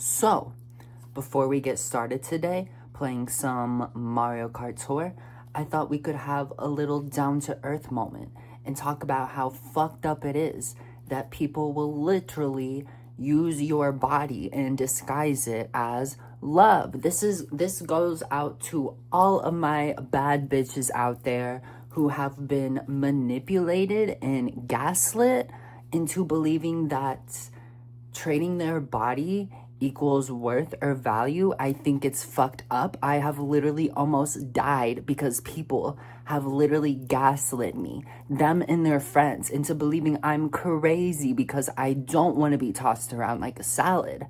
So, before we get started today, playing some Mario Kart Tour, I thought we could have a little down-to-earth moment and talk about how fucked up it is that people will literally use your body and disguise it as love. This goes out to all of my bad bitches out there who have been manipulated and gaslit into believing that trading their body equals worth or value. I think it's fucked up. I have literally almost died because people have literally gaslit me, them and their friends, into believing I'm crazy because I don't want to be tossed around like a salad.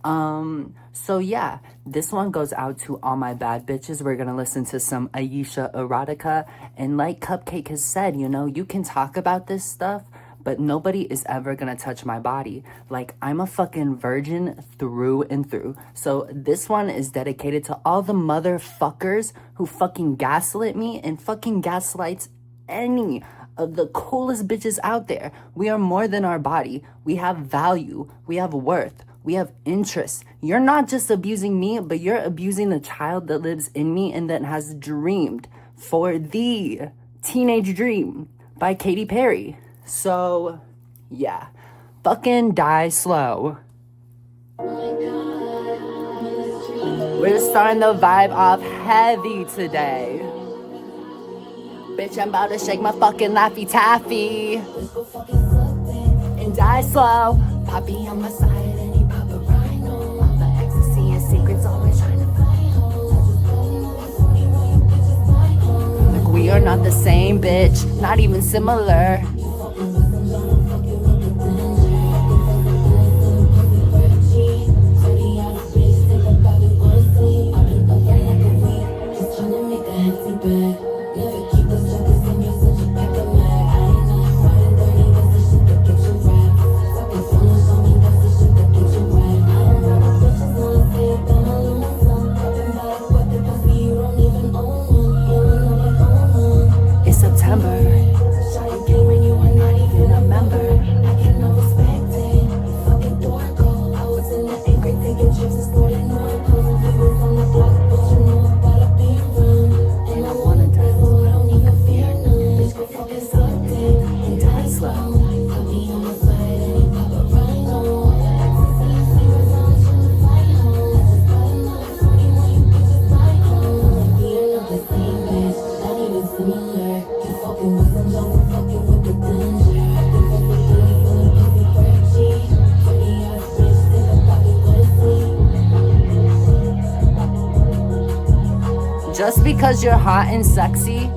So yeah, this one goes out to all my bad bitches. We're gonna listen to some Aisha erotica, and like Cupcake has said, you can talk about this stuff, but nobody is ever gonna touch my body. Like, I'm a fucking virgin through and through. So this one is dedicated to all the motherfuckers who fucking gaslit me and fucking gaslights any of the coolest bitches out there. We are more than our body. We have value. We have worth. We have interests. You're not just abusing me, but you're abusing the child that lives in me and that has dreamed for the Teenage Dream by Katy Perry. So, yeah, fucking die slow. We're just starting the vibe off heavy today. Bitch, I'm about to shake my fucking Laffy Taffy and die slow. Poppy on my side and he pop a rhino. All the ecstasy and secrets always trying to find home. Like, we are not the same, bitch, not even similar. Just because you're hot and sexy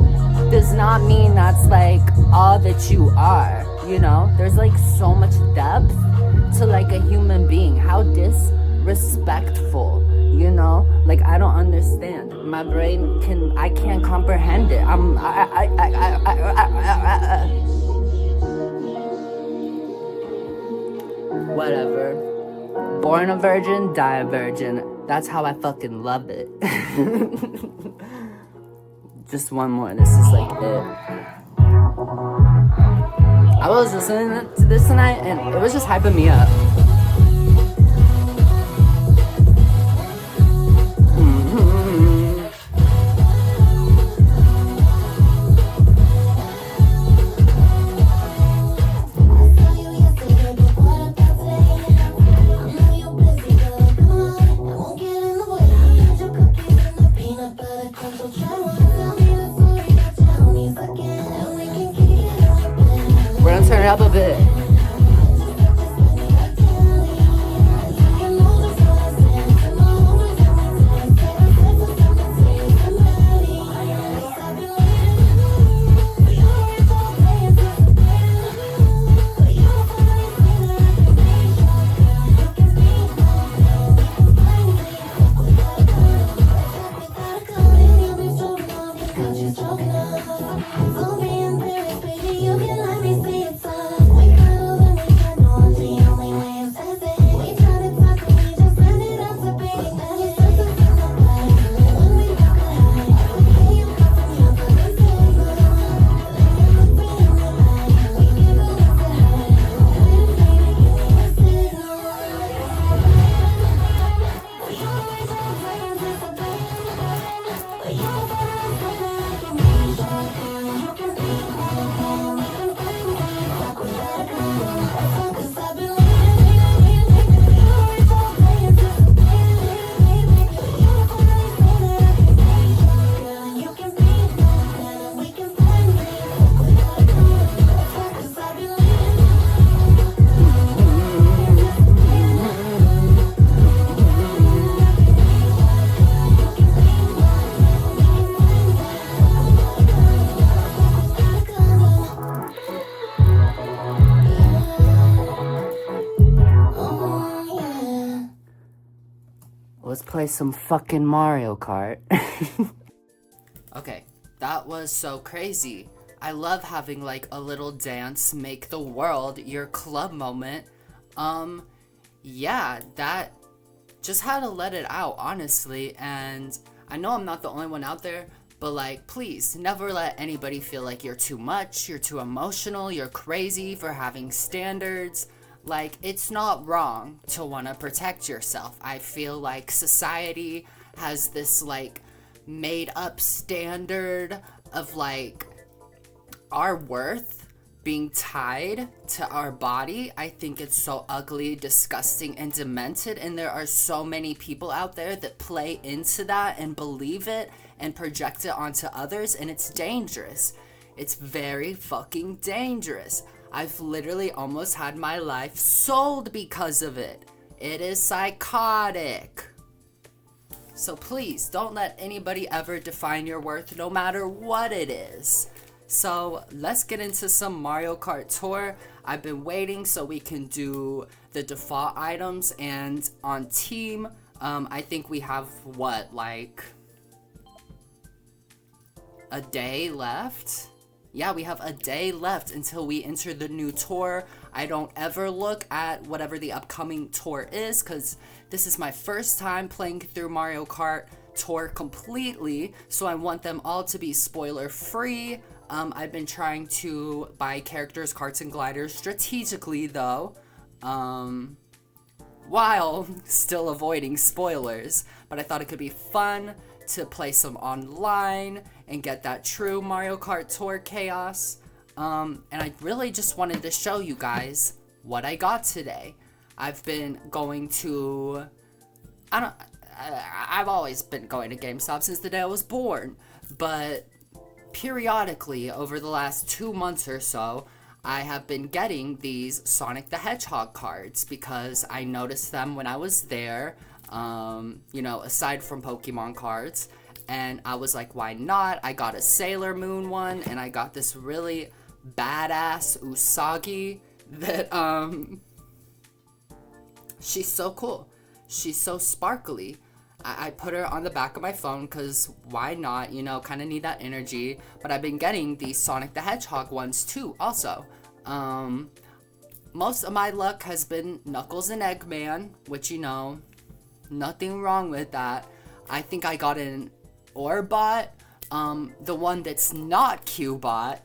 does not mean that's like all that you are, There's like so much depth to like a human being. How disrespectful, Like, I don't understand. My brain I can't comprehend it. Whatever. Born a virgin, die a virgin. That's how I fucking love it. Just one more. This is like it. I was listening to this tonight and it was just hyping me up. Turn it up a bit. let's play some fucking Mario Kart. Okay, that was so crazy. I love having like a little dance, make the world your club moment. Yeah, that just had to let it out, honestly. And I know I'm not the only one out there, but like, please never let anybody feel like you're too much, you're too emotional, you're crazy for having standards. Like, it's not wrong to want to protect yourself. I feel like society has this like made up standard of like our worth being tied to our body. I think it's so ugly, disgusting, and demented, and there are so many people out there that play into that and believe it and project it onto others, and it's dangerous. It's very fucking dangerous. I've literally almost had my life sold because of it. It is psychotic. So please, don't let anybody ever define your worth, no matter what it is. So let's get into some Mario Kart Tour. I've been waiting so we can do the default items, and on team, I think we have what, like a day left? Yeah, we have a day left until we enter the new tour. I don't ever look at whatever the upcoming tour is because this is my first time playing through Mario Kart Tour completely, so I want them all to be spoiler free. I've been trying to buy characters, carts, and gliders strategically, though, while still avoiding spoilers. But I thought it could be fun to play some online and get that true Mario Kart Tour chaos. And I really just wanted to show you guys what I got today. I've been going to... I've always been going to GameStop since the day I was born, but periodically over the last 2 months or so, I have been getting these Sonic the Hedgehog cards because I noticed them when I was there, you know, aside from Pokemon cards, and I was like, why not? I got a Sailor Moon one, and I got this really badass Usagi that, she's so cool. She's so sparkly. I put her on the back of my phone because why not, you know, kind of need that energy. But I've been getting these Sonic the Hedgehog ones too also. Most of my luck has been Knuckles and Eggman, which, you know, nothing wrong with that. I think I got an Orbot, the one that's not Cubot,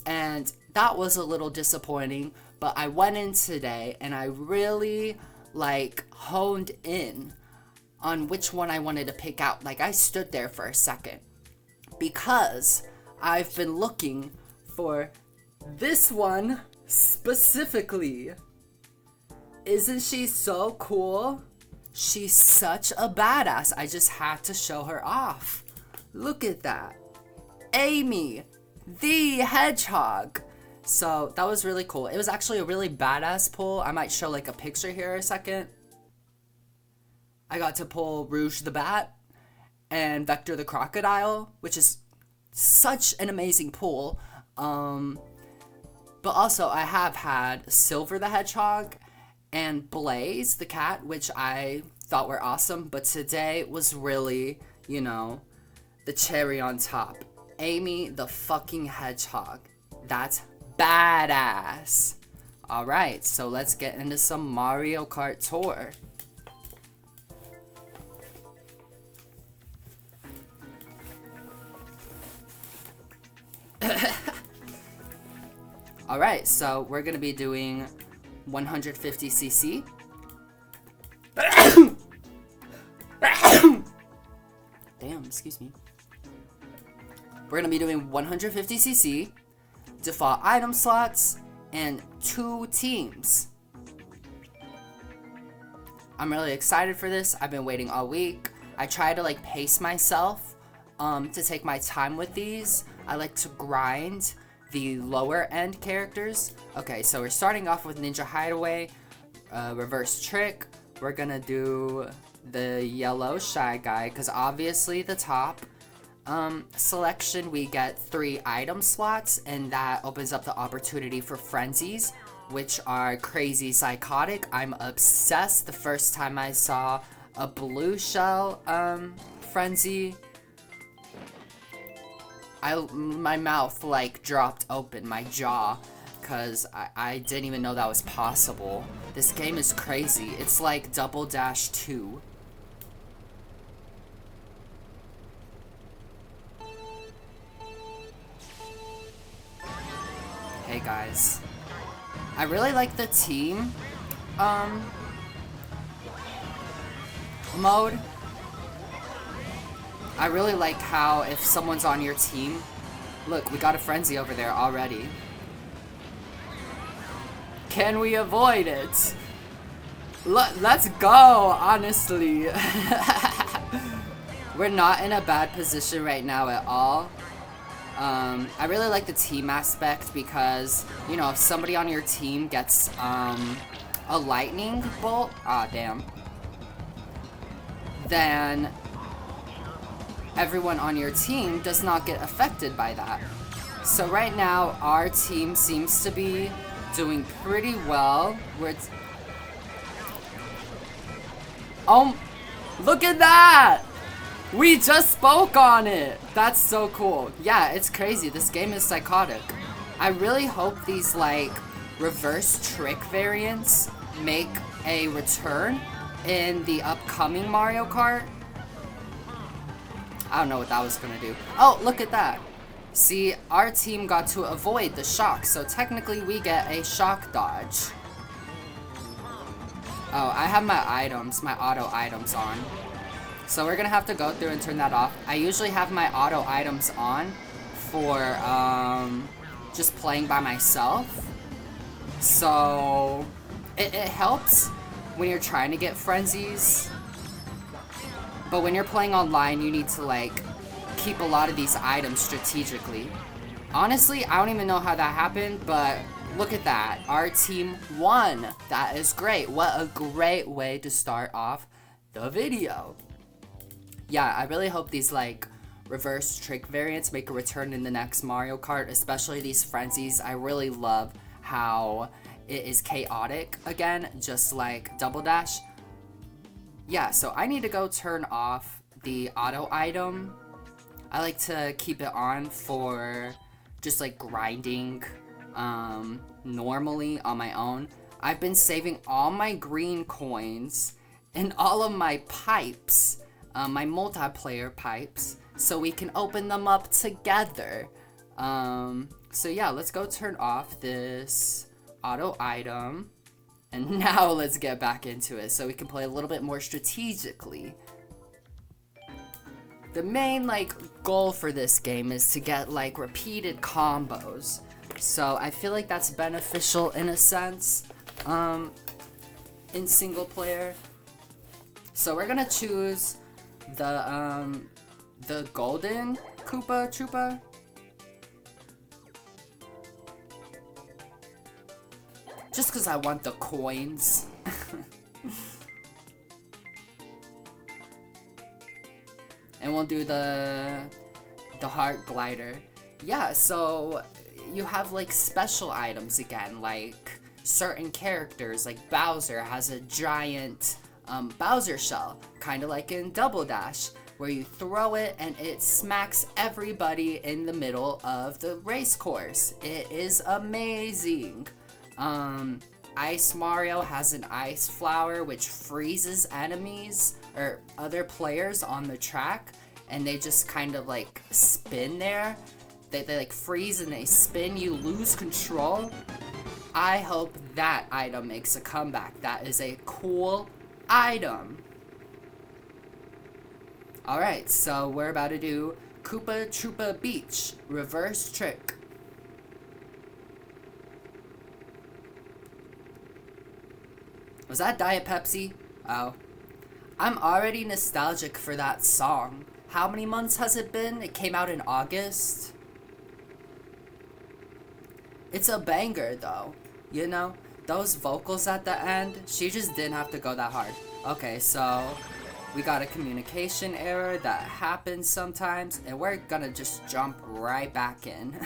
and that was a little disappointing. But I went in today and I really like honed in on which one I wanted to pick out. Like, I stood there for a second because I've been looking for this one specifically. Isn't she so cool? She's such a badass. I just had to show her off. Look at that. Amy, the Hedgehog. So that was really cool. It was actually a really badass pull. I might show like a picture here in a second. I got to pull Rouge the Bat and Vector the Crocodile, which is such an amazing pull. But also I have had Silver the Hedgehog and Blaze the cat, which I thought were awesome. But today was really, you know, the cherry on top. Amy the fucking Hedgehog. That's badass. Alright, so let's get into some Mario Kart Tour. Alright, so we're gonna be doing 150cc. Damn, excuse me. We're gonna be doing 150cc, default item slots, and 2 teams. I'm really excited for this. I've been waiting all week. I try to like pace myself to take my time with these. I like to grind the lower end characters. Okay, so we're starting off with Ninja Hideaway, Reverse Trick. We're gonna do the yellow Shy Guy because obviously the top selection, we get 3 item slots, and that opens up the opportunity for frenzies, which are crazy psychotic. I'm obsessed. The first time I saw a blue shell frenzy. My mouth like dropped open, my jaw, because I didn't even know that was possible. This game is crazy. It's like Double Dash 2. Hey guys, I really like the team mode. I really like how if someone's on your team, look, we got a frenzy over there already. Can we avoid it? Let's go, honestly. We're not in a bad position right now at all. I really like the team aspect because, you know, if somebody on your team gets a lightning bolt, damn, then everyone on your team does not get affected by that. So right now, our team seems to be doing pretty well. Look at that! We just spoke on it! That's so cool. Yeah, it's crazy. This game is psychotic. I really hope these, like, reverse trick variants make a return in the upcoming Mario Kart. I don't know what that was gonna do. Oh, look at that. See, our team got to avoid the shock, so technically we get a shock dodge. Oh, I have my items, my auto items on. So we're gonna have to go through and turn that off. I usually have my auto items on for just playing by myself. So it helps when you're trying to get frenzies. But when you're playing online, you need to like keep a lot of these items strategically. Honestly, I don't even know how that happened, but look at that. Our team won. That is great. What a great way to start off the video. Yeah, I really hope these like reverse trick variants make a return in the next Mario Kart, especially these frenzies. I really love how it is chaotic again, just like Double Dash. Yeah, so I need to go turn off the auto item. I like to keep it on for just like grinding normally on my own. I've been saving all my green coins and all of my pipes, my multiplayer pipes, so we can open them up together. So yeah, let's go turn off this auto item. And now let's get back into it so we can play a little bit more strategically. The main like goal for this game is to get like repeated combos. So I feel like that's beneficial in a sense in single player. So we're gonna choose the golden Koopa Troopa. Just because I want the coins. And we'll do the heart glider. Yeah, so you have like special items again, like certain characters, like Bowser has a giant Bowser shell, kind of like in Double Dash, where you throw it and it smacks everybody in the middle of the race course. It is amazing. Ice Mario has an ice flower which freezes enemies or other players on the track, and they just kind of like spin there. They like freeze and they spin, you lose control. I hope that item makes a comeback. That is a cool item. Alright, so we're about to do Koopa Troopa Beach reverse trick. Was that Diet Pepsi? Oh. I'm already nostalgic for that song. How many months has it been? It came out in August. It's a banger though, you know? Those vocals at the end, she just didn't have to go that hard. Okay, so we got a communication error that happens sometimes, and we're gonna just jump right back in.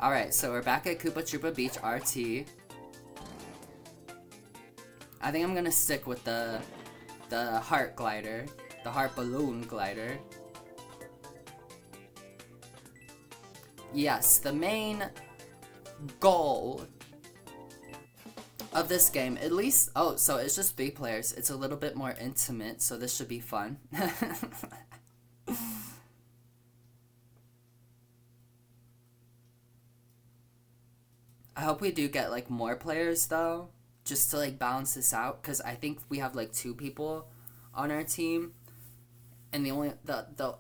Alright, so we're back at Koopa Troopa Beach RT. I think I'm gonna stick with the heart glider. The heart balloon glider. Yes, the main goal of this game, at least, oh, so it's just 3 players. It's a little bit more intimate, so this should be fun. I hope we do get, like, more players, though, just to, like, balance this out, because I think we have, like, 2 people on our team, and the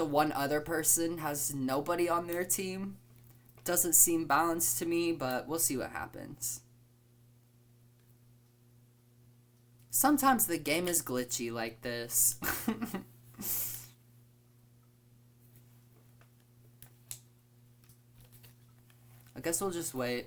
one other person has nobody on their team. Doesn't seem balanced to me, but we'll see what happens. Sometimes the game is glitchy like this. I guess we'll just wait.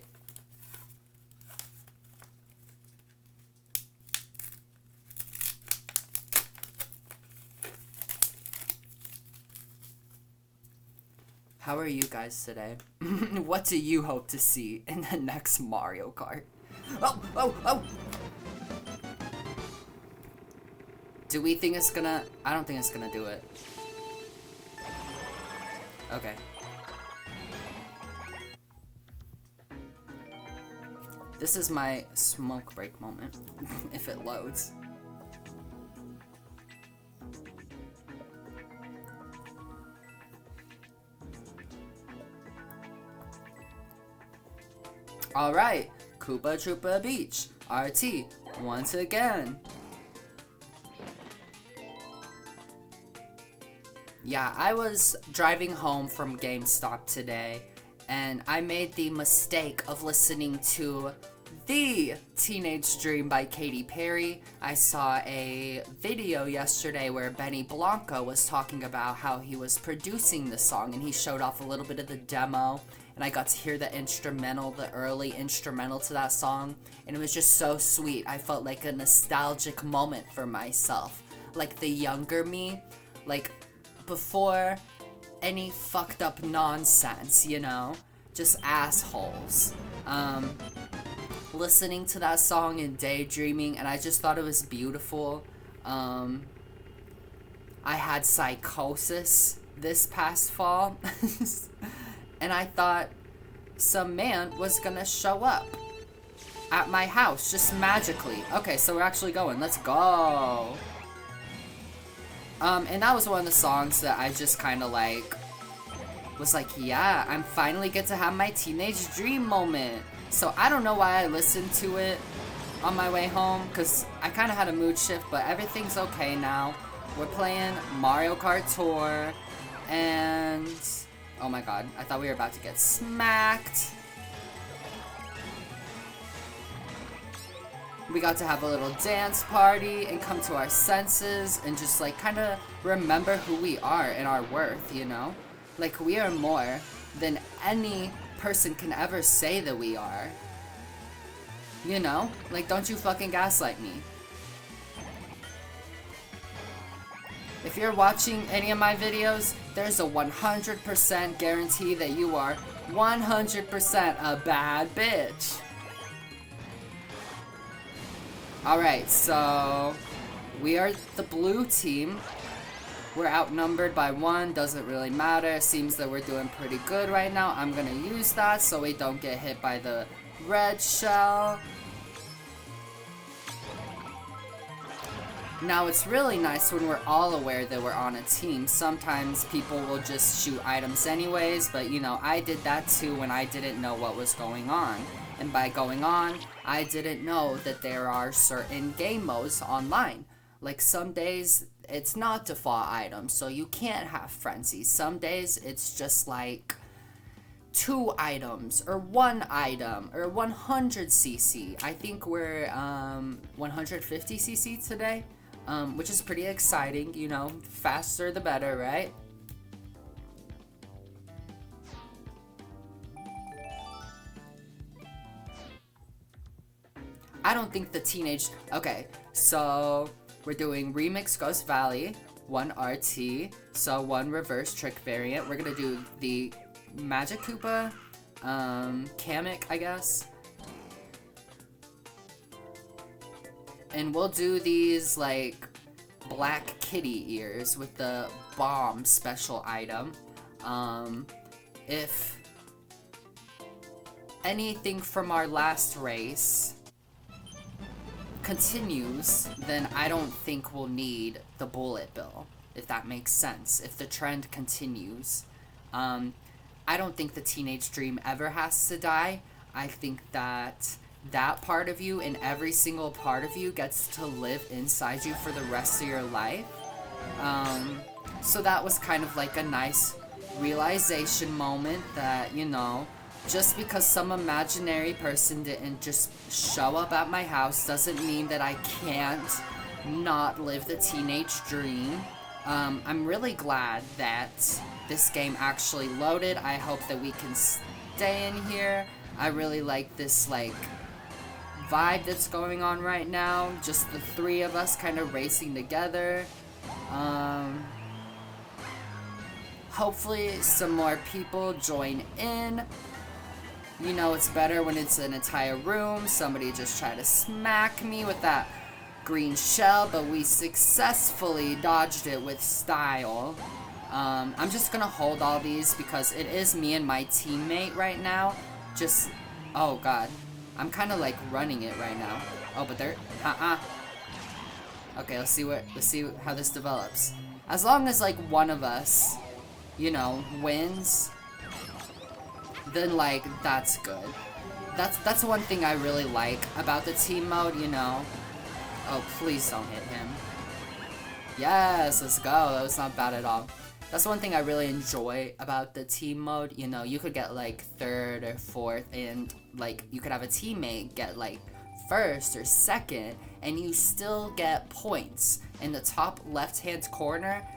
How are you guys today? What do you hope to see in the next Mario Kart? Oh! Do we think it's gonna... I don't think it's gonna do it. Okay. This is my smoke break moment, if it loads. Alright, Koopa Troopa Beach, RT, once again. Yeah, I was driving home from GameStop today, and I made the mistake of listening to The Teenage Dream by Katy Perry. I saw a video yesterday where Benny Blanco was talking about how he was producing the song, and he showed off a little bit of the demo. And I got to hear the instrumental, the early instrumental to that song, and it was just so sweet. I felt like a nostalgic moment for myself. Like the younger me, like before any fucked up nonsense, you know? Just assholes. Listening to that song and daydreaming, and I just thought it was beautiful. I had psychosis this past fall. And I thought some man was gonna show up at my house, just magically. Okay, so we're actually going. Let's go. And that was one of the songs that I just kind of like, was like, yeah, I'm finally get to have my teenage dream moment. So I don't know why I listened to it on my way home, because I kind of had a mood shift, but everything's okay now. We're playing Mario Kart Tour, and... oh my god, I thought we were about to get smacked. We got to have a little dance party and come to our senses and just like kind of remember who we are and our worth, you know? Like we are more than any person can ever say that we are. You know? Like don't you fucking gaslight me. If you're watching any of my videos, there's a 100% guarantee that you are 100% a bad bitch. Alright, so we are the blue team. We're outnumbered by 1, doesn't really matter. Seems that we're doing pretty good right now. I'm gonna use that so we don't get hit by the red shell. Now, it's really nice when we're all aware that we're on a team. Sometimes people will just shoot items anyways, but you know, I did that too when I didn't know what was going on. And by going on, I didn't know that there are certain game modes online. Like some days, it's not default items, so you can't have frenzies. Some days, it's just like 2 items, or 1 item, or 100cc. I think we're 150cc today. Which is pretty exciting, you know, faster the better, right? I don't think the teenage... okay, so we're doing Remix Ghost Valley, 1 RT, so 1 reverse trick variant. We're gonna do the Magic Koopa, Kamek, I guess. And we'll do these, like, black kitty ears with the bomb special item. If anything from our last race continues, then I don't think we'll need the bullet bill, if that makes sense. If the trend continues. I don't think the teenage dream ever has to die. I think that that part of you and every single part of you gets to live inside you for the rest of your life. So that was kind of like a nice realization moment that, you know, just because some imaginary person didn't just show up at my house doesn't mean that I can't not live the teenage dream. I'm really glad that this game actually loaded. I hope that we can stay in here. I really like this, like, vibe that's going on right now. Just the three of us kind of racing together. Hopefully some more people join in. You know, it's better when it's an entire room. Somebody just tried to smack me with that green shell, but we successfully dodged it with style. I'm just gonna hold all these because it is me and my teammate right now. Just, oh god. I'm kind of like running it right now. Oh, but they're, Okay, let's see how this develops. As long as like one of us, you know, wins, then like that's good. That's one thing I really like about the team mode, you know. Oh, please don't hit him. Yes, let's go. That was not bad at all. That's one thing I really enjoy about the team mode. You know, you could get like third or fourth, and like you could have a teammate get like first or second, and you still get points. In the top left-hand corner,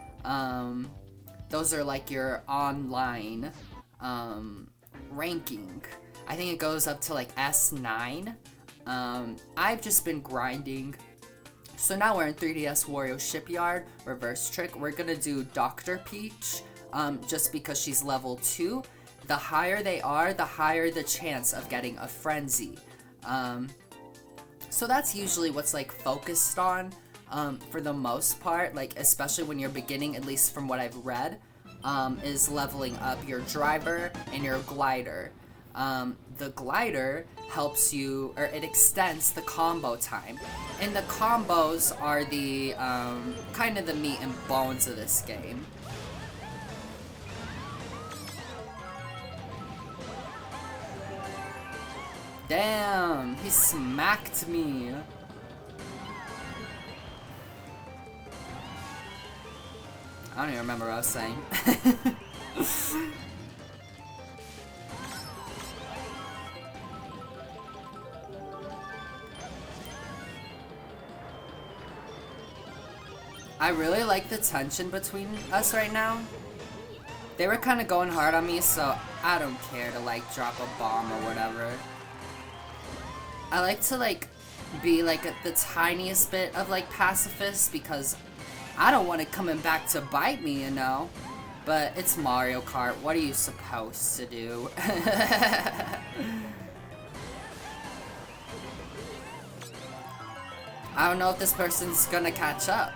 those are like your online ranking. I think it goes up to like S9. I've just been grinding. So now we're in 3DS Wario Shipyard, reverse trick. We're gonna do Dr. Peach, just because she's level 2. The higher they are, the higher the chance of getting a frenzy. So that's usually what's like focused on, for the most part, like especially when you're beginning, at least from what I've read, is leveling up your driver and your glider. The glider helps you, or it extends the combo time. And the combos are the, kind of the meat and bones of this game. Damn, he smacked me. I don't even remember what I was saying. I really like the tension between us right now. They were kind of going hard on me, so I don't care to like drop a bomb or whatever. I like to like be like the tiniest bit of like pacifist because I don't want it coming back to bite me, you know. But it's Mario Kart. What are you supposed to do? I don't know if this person's gonna catch up.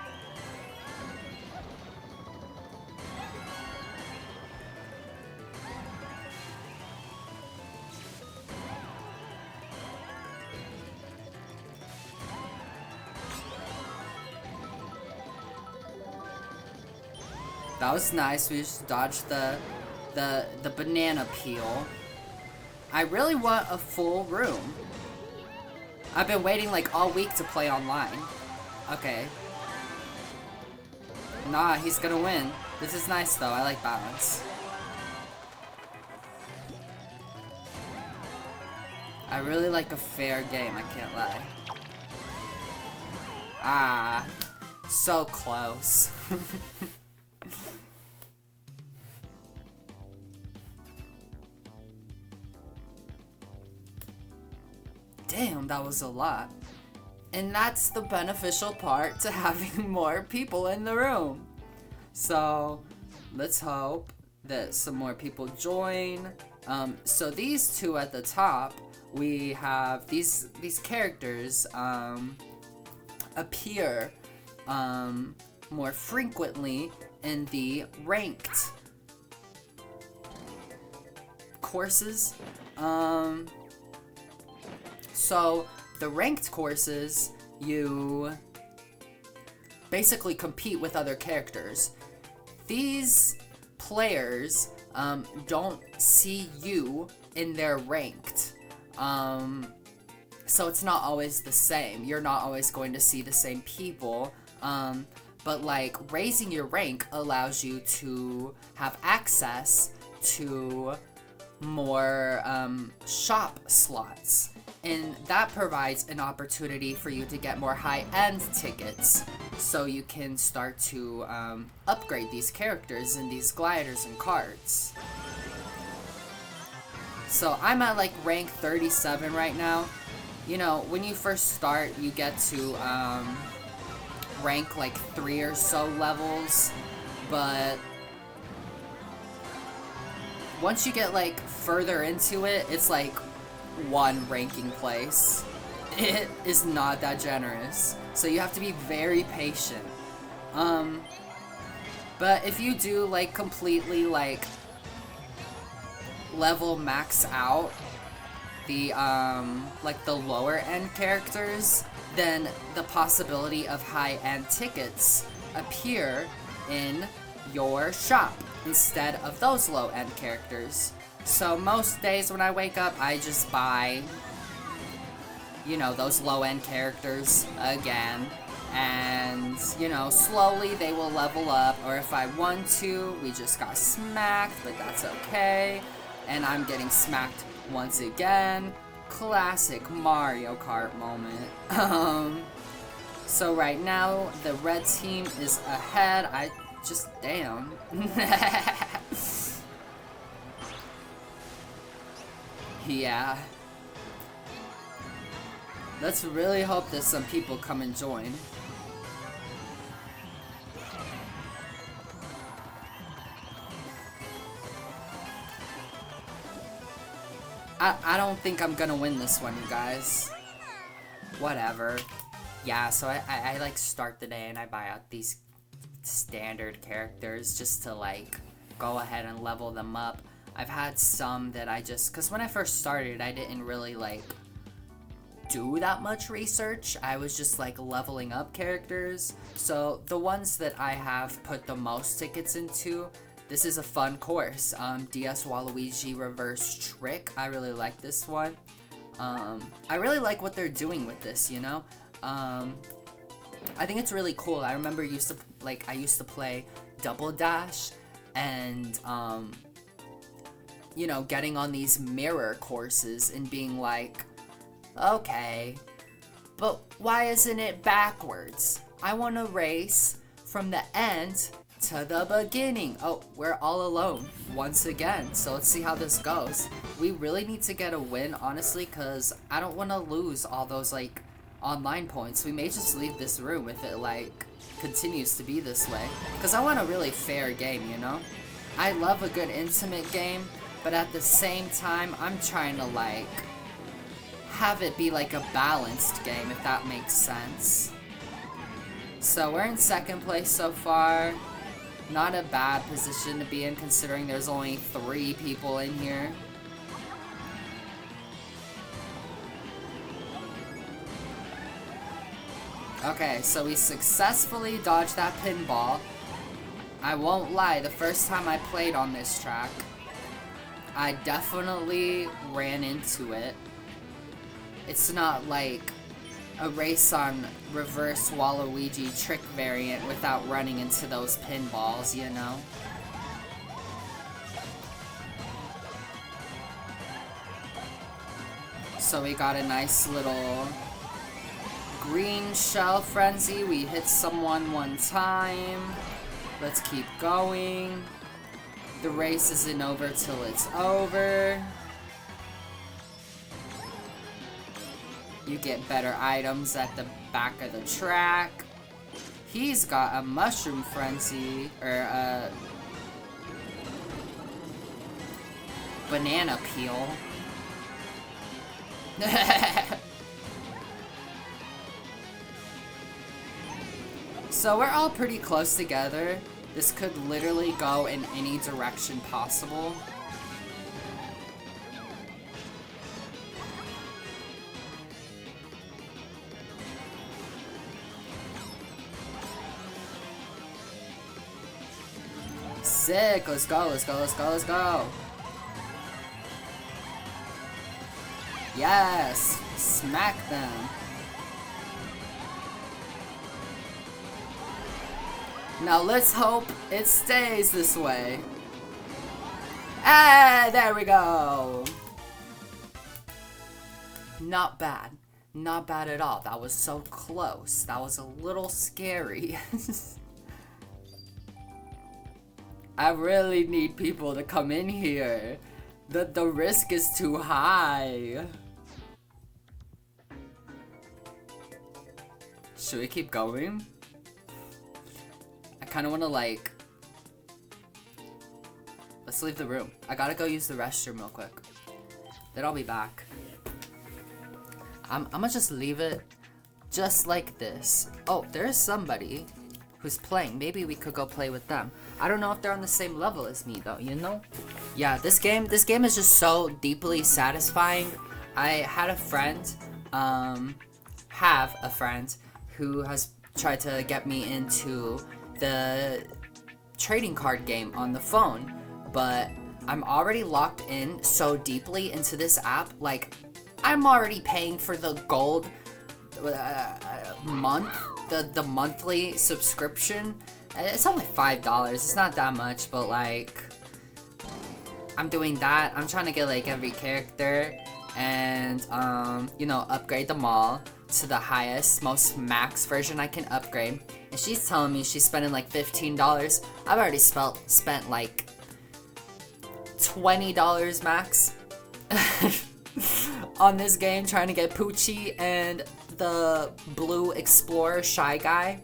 That was nice. We just dodged the banana peel. I really want a full room. I've been waiting like all week to play online. Okay. Nah, he's gonna win. This is nice though. I like balance. I really like a fair game, I can't lie. Ah, so close. Damn, that was a lot. And that's the beneficial part to having more people in the room. So, let's hope that some more people join. So these two at the top, we have these characters appear more frequently in the ranked courses. So the ranked courses, you basically compete with other characters. These players don't see you in their ranked. So it's not always the same. You're not always going to see the same people. But like raising your rank allows you to have access to more shop slots. And that provides an opportunity for you to get more high-end tickets, so you can start to upgrade these characters and these gliders and karts. So I'm at like rank 37 right now. You know, when you first start, you get to rank like 3 or so levels, but once you get like further into it, it's like 1 ranking place. It is not that generous, so you have to be very patient. But if you do like completely like level max out the like the lower end characters, then the possibility of high-end tickets appear in your shop instead of those low-end characters. So most days when I wake up, I just buy, you know, those low-end characters again. And, you know, slowly they will level up. Or if I want to, we just got smacked, but that's okay. And I'm getting smacked once again. Classic Mario Kart moment. So right now, the red team is ahead. I just, damn. Yeah. Let's really hope that some people come and join. I don't think I'm gonna win this one, you guys. Whatever. Yeah, so I like start the day and I buy out these standard characters just to like go ahead and level them up. I've had some that I just, cause when I first started, I didn't really like do that much research. I was just like leveling up characters. So the ones that I have put the most tickets into, this is a fun course. DS Waluigi Reverse Trick. I really like this one. I really like what they're doing with this, you know? I think it's really cool. I remember I used to play Double Dash and you know, getting on these mirror courses and being like, okay, but why isn't it backwards? I want to race from the end to the beginning. Oh, we're all alone once again, so let's see how this goes. We really need to get a win, honestly, because I don't want to lose all those, like, online points. We may just leave this room if it, like, continues to be this way, because I want a really fair game, you know? I love a good intimate game, but at the same time, I'm trying to, like, have it be, like, a balanced game, if that makes sense. So we're in second place so far. Not a bad position to be in, considering there's only 3 people in here. Okay, so we successfully dodged that pinball. I won't lie, the first time I played on this track, I definitely ran into it. It's not like a race on Reverse Waluigi Trick variant without running into those pinballs, you know? So we got a nice little green shell frenzy. We hit someone one time. Let's keep going. The race isn't over till it's over. You get better items at the back of the track. He's got a mushroom frenzy, or banana peel. So we're all pretty close together. This could literally go in any direction possible. Sick, let's go, let's go, let's go, let's go. Yes, smack them. Now let's hope it stays this way. Ah, there we go. Not bad. Not bad at all. That was so close. That was a little scary. I really need people to come in here. The risk is too high. Should we keep going? I kind of want to like... Let's leave the room. I gotta go use the restroom real quick. Then I'll be back. I'm gonna just leave it just like this. Oh, there's somebody who's playing. Maybe we could go play with them. I don't know if they're on the same level as me though, you know? Yeah, this game is just so deeply satisfying. I had a friend, have a friend who has tried to get me into the trading card game on the phone, but I'm already locked in so deeply into this app. Like, I'm already paying for the gold month, the monthly subscription. It's only $5. It's not that much, but like, I'm doing that. I'm trying to get like every character and you know, upgrade them all to the highest, most max version I can upgrade. And she's telling me she's spending like $15. I've already spent like $20 max on this game trying to get Poochie and the blue explorer shy guy.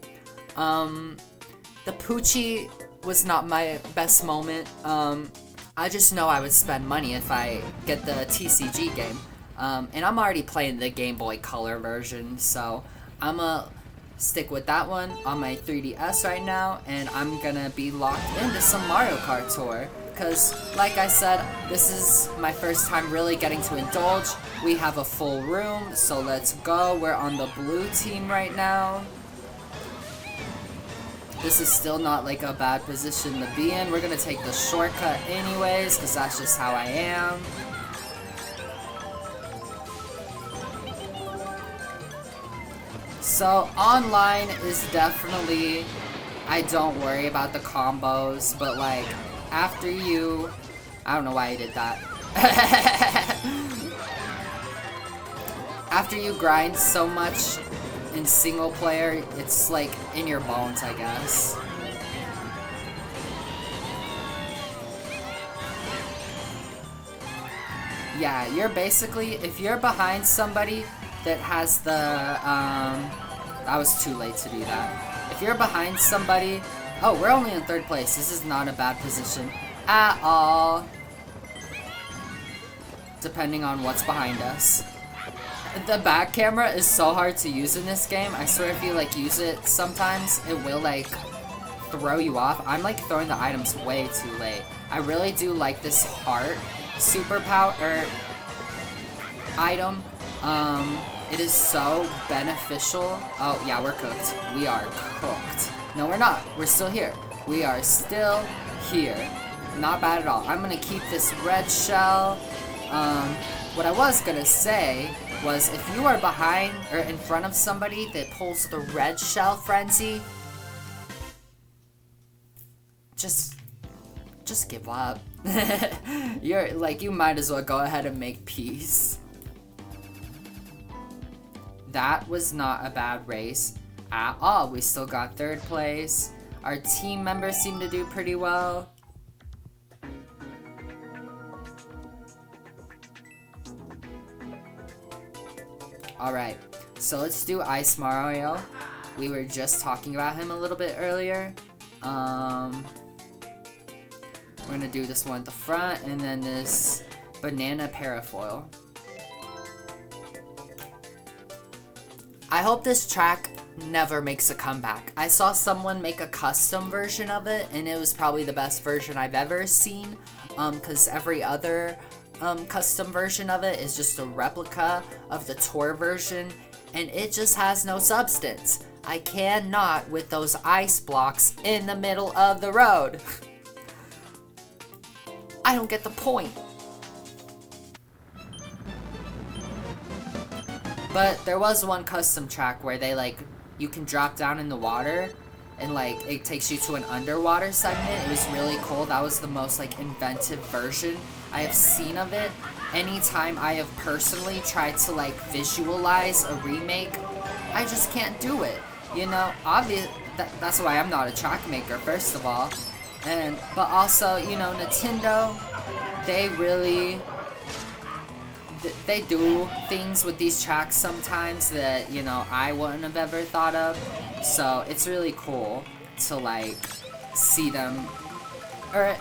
The Poochie was not my best moment. I just know I would spend money if I get the TCG game. And I'm already playing the Game Boy Color version, so I'ma stick with that one on my 3DS right now, and I'm gonna be locked into some Mario Kart Tour. Because, like I said, this is my first time really getting to indulge. We have a full room, so let's go. We're on the blue team right now. This is still not like a bad position to be in. We're gonna take the shortcut anyways, because that's just how I am. So, online is definitely, I don't worry about the combos, but like, after you, I don't know why I did that. After you grind so much in single player, it's like in your bones, I guess. Yeah, you're basically, if you're behind somebody that has the, I was too late to do that. If you're behind somebody, oh, we're only in third place. This is not a bad position at all, depending on what's behind us. The back camera is so hard to use in this game. I swear if you like use it sometimes, it will like throw you off. I'm like throwing the items way too late. I really do like this heart superpower item. It is so beneficial. Oh yeah, we're cooked. We are cooked. No, we're not. We're still here. We are still here. Not bad at all. I'm gonna keep this red shell. What I was gonna say was if you are behind or in front of somebody that pulls the red shell frenzy, just give up. You're like, you might as well go ahead and make peace. That was not a bad race at all. We still got third place. Our team members seem to do pretty well. Alright, so let's do Ice Mario. We were just talking about him a little bit earlier. We're gonna do this one at the front, and then this banana parafoil. I hope this track never makes a comeback. I saw someone make a custom version of it, and it was probably the best version I've ever seen, because every other custom version of it is just a replica of the tour version, and it just has no substance. I cannot with those ice blocks in the middle of the road. I don't get the point. But there was one custom track where they like, you can drop down in the water and like it takes you to an underwater segment. It was really cool. That was the most like inventive version I have seen of it. Anytime I have personally tried to like visualize a remake, I just can't do it. You know, that's why I'm not a track maker, first of all. But also, you know, Nintendo, they really, they do things with these tracks sometimes that, you know, I wouldn't have ever thought of. So it's really cool to like see them, or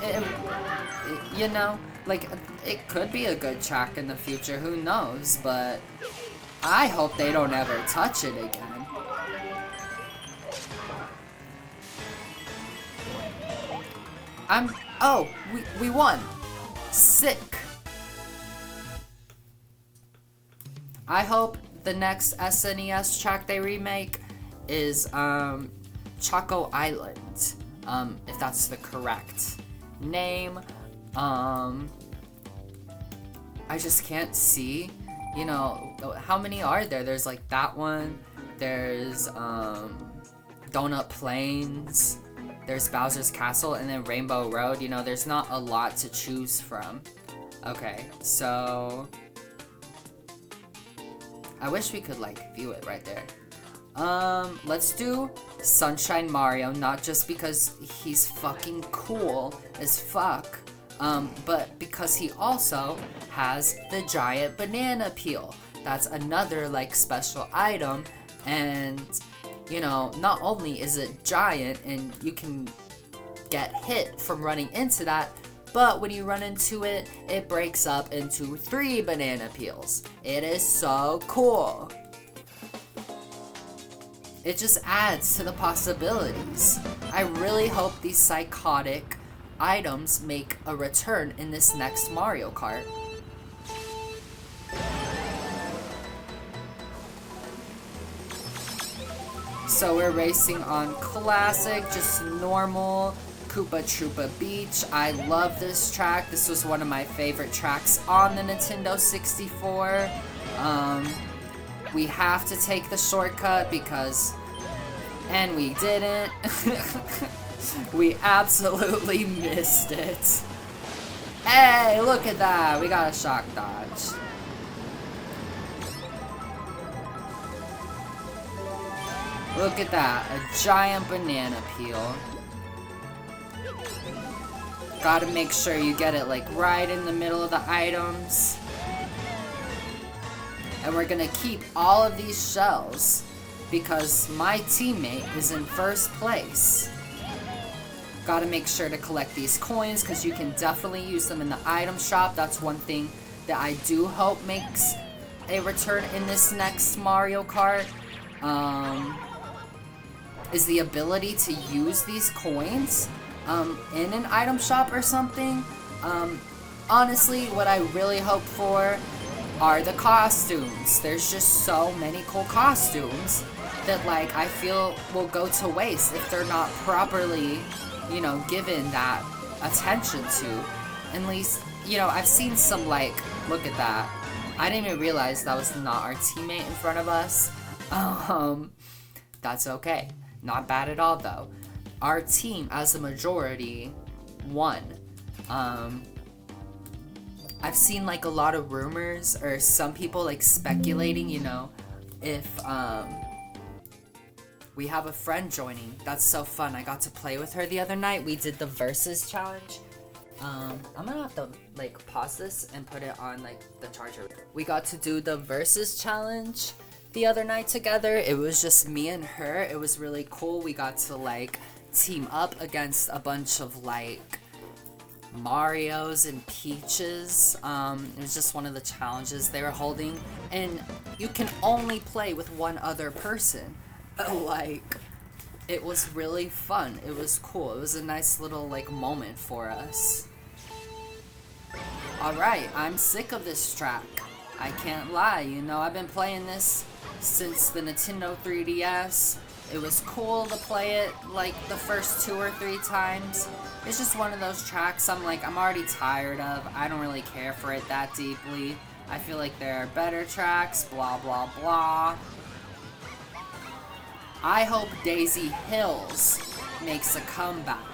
you know, like it could be a good track in the future, who knows, but I hope they don't ever touch it again. Oh, we won. Sick. I hope the next SNES track they remake is Choco Island, if that's the correct name. I just can't see, you know, how many are there? There's like that one, there's Donut Plains, there's Bowser's Castle, and then Rainbow Road. You know, there's not a lot to choose from. Okay, so I wish we could like view it right there. Let's do Sunshine Mario, not just because he's fucking cool as fuck, but because he also has the giant banana peel. That's another like special item, and you know, not only is it giant and you can get hit from running into that, but when you run into it, it breaks up into 3 banana peels. It is so cool. It just adds to the possibilities. I really hope these psychotic items make a return in this next Mario Kart. So we're racing on classic, just normal Koopa Troopa Beach. I love this track. This was one of my favorite tracks on the Nintendo 64. We have to take the shortcut because, and we didn't. We absolutely missed it. Hey, look at that. We got a shock dodge. Look at that, a giant banana peel. Gotta make sure you get it like right in the middle of the items. And we're gonna keep all of these shells because my teammate is in first place. Gotta make sure to collect these coins because you can definitely use them in the item shop. That's one thing that I do hope makes a return in this next Mario Kart. Is the ability to use these coins in an item shop or something. Honestly, what I really hope for are the costumes. There's just so many cool costumes that like I feel will go to waste if they're not properly, you know, given that attention to. At least, you know, I've seen some like, look at that. I didn't even realize that was not our teammate in front of us. That's okay. Not bad at all, though. Our team, as a majority, won. I've seen, like, a lot of rumors, or some people, like, speculating, you know, if, we have a friend joining. That's so fun. I got to play with her the other night. We did the Versus Challenge. I'm gonna have to, like, pause this and put it on, like, the charger. We got to do the Versus Challenge the other night together. It was just me and her. It was really cool. We got to like team up against a bunch of like Mario's and Peach's. It was just one of the challenges they were holding, and you can only play with one other person. Like, it was really fun. It was cool. It was a nice little, like, moment for us. Alright, I'm sick of this track. I can't lie, you know, I've been playing this since the Nintendo 3DS. It was cool to play it, like, the first 2 or 3 times. It's just one of those tracks I'm already tired of. I don't really care for it that deeply. I feel like there are better tracks, blah, blah, blah. I hope Daisy Hills makes a comeback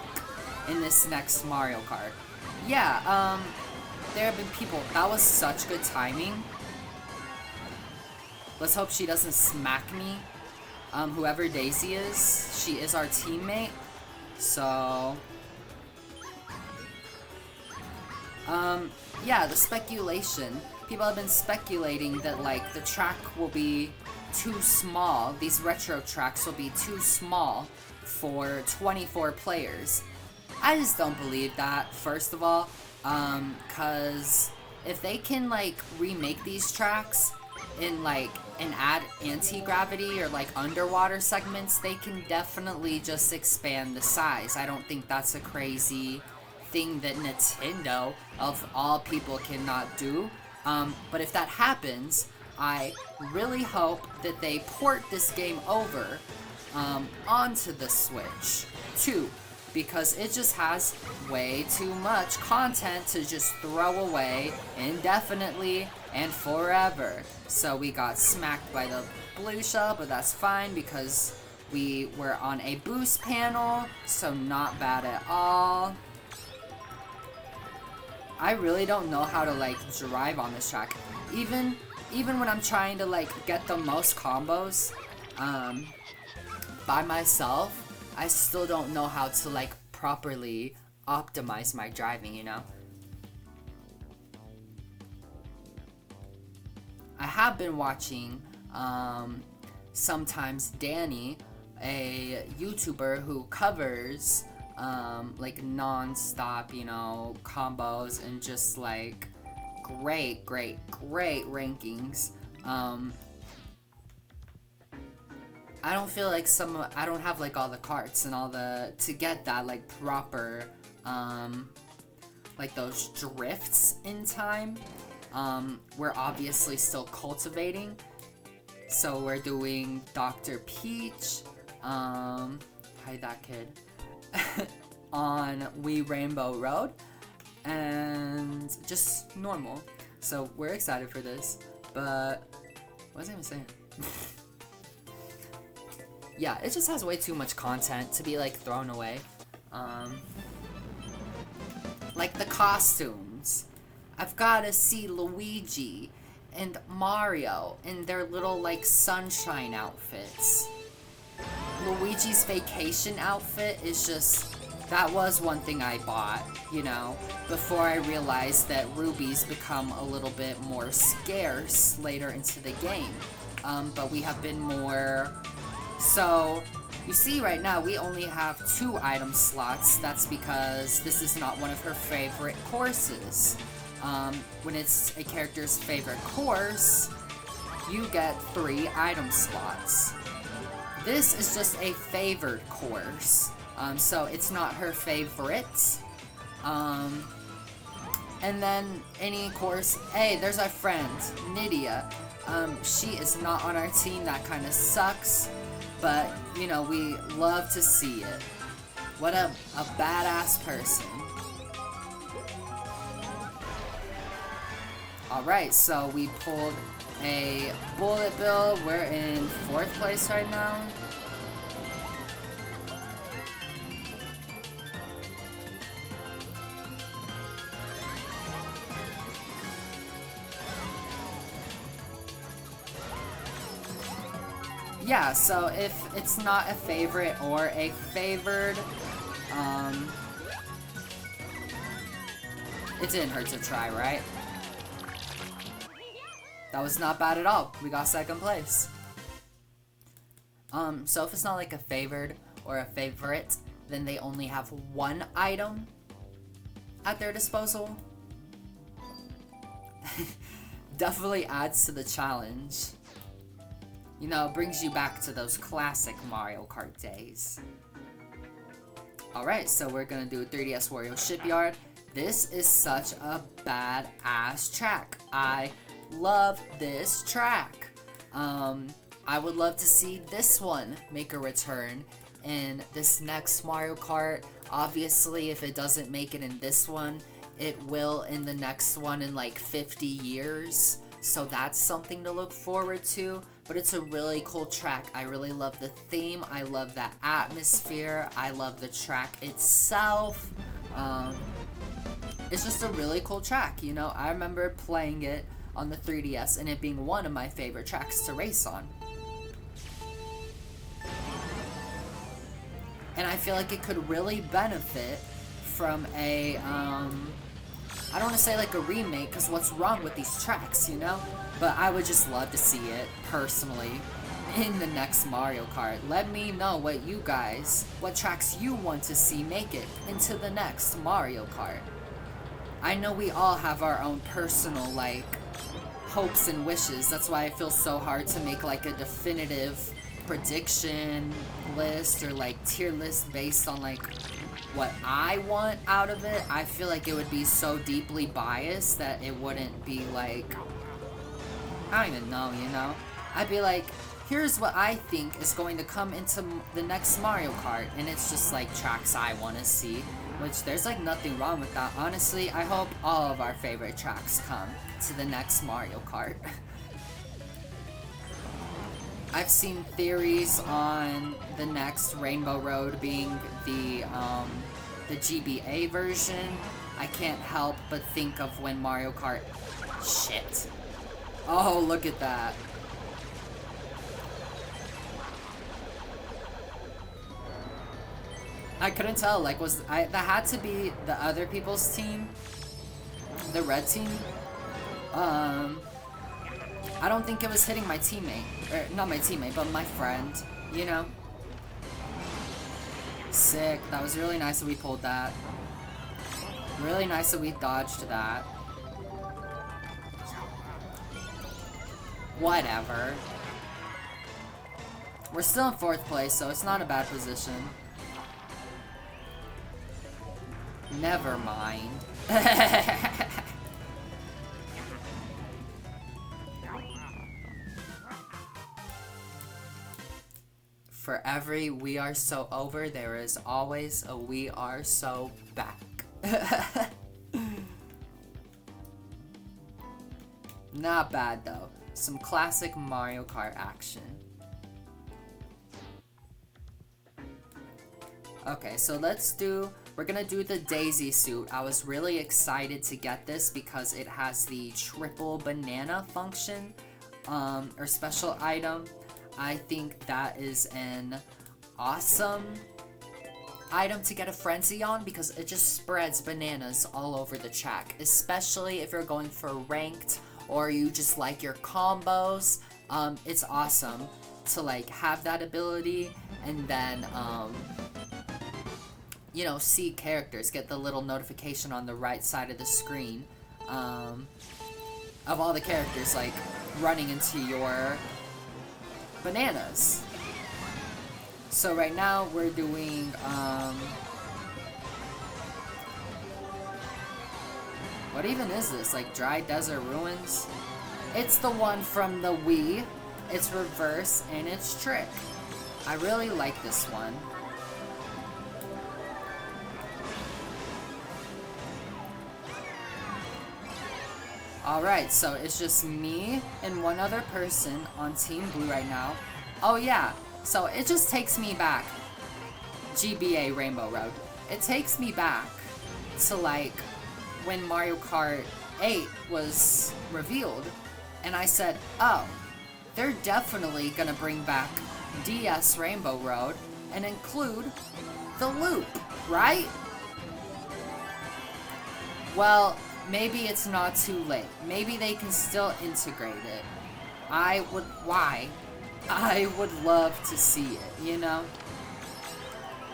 in this next Mario Kart. Yeah, there have been people. That was such good timing. Let's hope she doesn't smack me. Whoever Daisy is, she is our teammate. So, yeah, the speculation. People have been speculating that, like, the track will be too small. These retro tracks will be too small for 24 players. I just don't believe that, first of all, cause if they can, like, remake these tracks in, like, and add anti-gravity or, like, underwater segments, they can definitely just expand the size. I don't think that's a crazy thing that Nintendo, of all people, cannot do. But if that happens, I really hope that they port this game over onto the Switch, too. Because it just has way too much content to just throw away indefinitely and forever. So we got smacked by the blue shell, but that's fine because we were on a boost panel, so not bad at all. I really don't know how to, like, drive on this track. Even when I'm trying to, like, get the most combos by myself, I still don't know how to, like, properly optimize my driving, you know? I have been watching, sometimes Danny, a YouTuber who covers, like, non-stop, you know, combos and just, like, great rankings. I don't feel like I don't have, like, all the carts and all to get that, like, proper, like, those drifts in time. We're obviously still cultivating, so we're doing Dr. Peach, hide that kid, on Wee Rainbow Road, and just normal. So we're excited for this, but what was I even saying? Yeah, it just has way too much content to be, like, thrown away. Like the costumes. I've gotta see Luigi and Mario in their little, like, sunshine outfits. Luigi's vacation outfit is just... That was one thing I bought, you know, before I realized that rubies become a little bit more scarce later into the game. But we have been more... So, you see right now we only have 2 item slots. That's because this is not one of her favorite courses. When it's a character's favorite course, you get 3 item slots. This is just a favored course. So it's not her favorite. And then any course... Hey, there's our friend, Nydia. She is not on our team. That kind of sucks. But, you know, we love to see it. What a badass person. Alright, so we pulled a bullet bill. We're in 4th place right now. Yeah, so if it's not a favorite or a favored, it didn't hurt to try, right? That was not bad at all. We got 2nd place. So if it's not like a favored or a favorite, then they only have 1 item. at their disposal. Definitely adds to the challenge. You know, brings you back to those classic Mario Kart days. Alright, so we're gonna do 3DS Wario Shipyard. This is such a badass track. I love this track. I would love to see this one make a return in this next Mario Kart. Obviously, if it doesn't make it in this one, it will in the next one in like 50 years. So that's something to look forward to. But it's a really cool track. I really love the theme. I love the atmosphere. I love the track itself. It's just a really cool track, you know? I remember playing it on the 3DS and it being one of my favorite tracks to race on. And I feel like it could really benefit from a, I don't want to say like a remake, because what's wrong with these tracks, you know? But I would just love to see it, personally, in the next Mario Kart. Let me know what tracks you want to see make it into the next Mario Kart. I know we all have our own personal, like, hopes and wishes. That's why it feels so hard to make, like, a definitive prediction list or, like, tier list based on, like, what I want out of it. I feel like it would be so deeply biased that it wouldn't be, like, I don't even know, you know? I'd be like, here's what I think is going to come into the next Mario Kart, and it's just, like, tracks I want to see. Which, there's, like, nothing wrong with that. Honestly, I hope all of our favorite tracks come to the next Mario Kart. I've seen theories on the next Rainbow Road being the GBA version. I can't help but think of when Mario Kart... Shit. Oh, look at that. I couldn't tell, like, that had to be the other people's team, the red team. I don't think it was hitting my teammate, or not my teammate, but my friend, you know? Sick, that was really nice that we pulled that. Really nice that we dodged that. Whatever. We're still in 4th place, so it's not a bad position. Never mind. For every we are so over, there is always a we are so back. Not bad though. Some classic Mario Kart action. Okay, so we're gonna do the Daisy suit. I was really excited to get this because it has the triple banana function, or special item. I think that is an awesome item to get a frenzy on because it just spreads bananas all over the track, especially if you're going for ranked or you just like your combos. It's awesome to like have that ability and then you know, see characters, get the little notification on the right side of the screen of all the characters like running into your bananas. So right now we're doing what even is this? Like Dry Desert Ruins? It's the one from the Wii. It's reverse and it's trick. I really like this one. Alright, so it's just me and one other person on Team Blue right now. Oh yeah, so it just takes me back. GBA Rainbow Road. It takes me back to like when Mario Kart 8 was revealed. And I said, oh, they're definitely gonna bring back DS Rainbow Road and include the loop, right? Well, maybe it's not too late. Maybe they can still integrate it. I would love to see it, you know?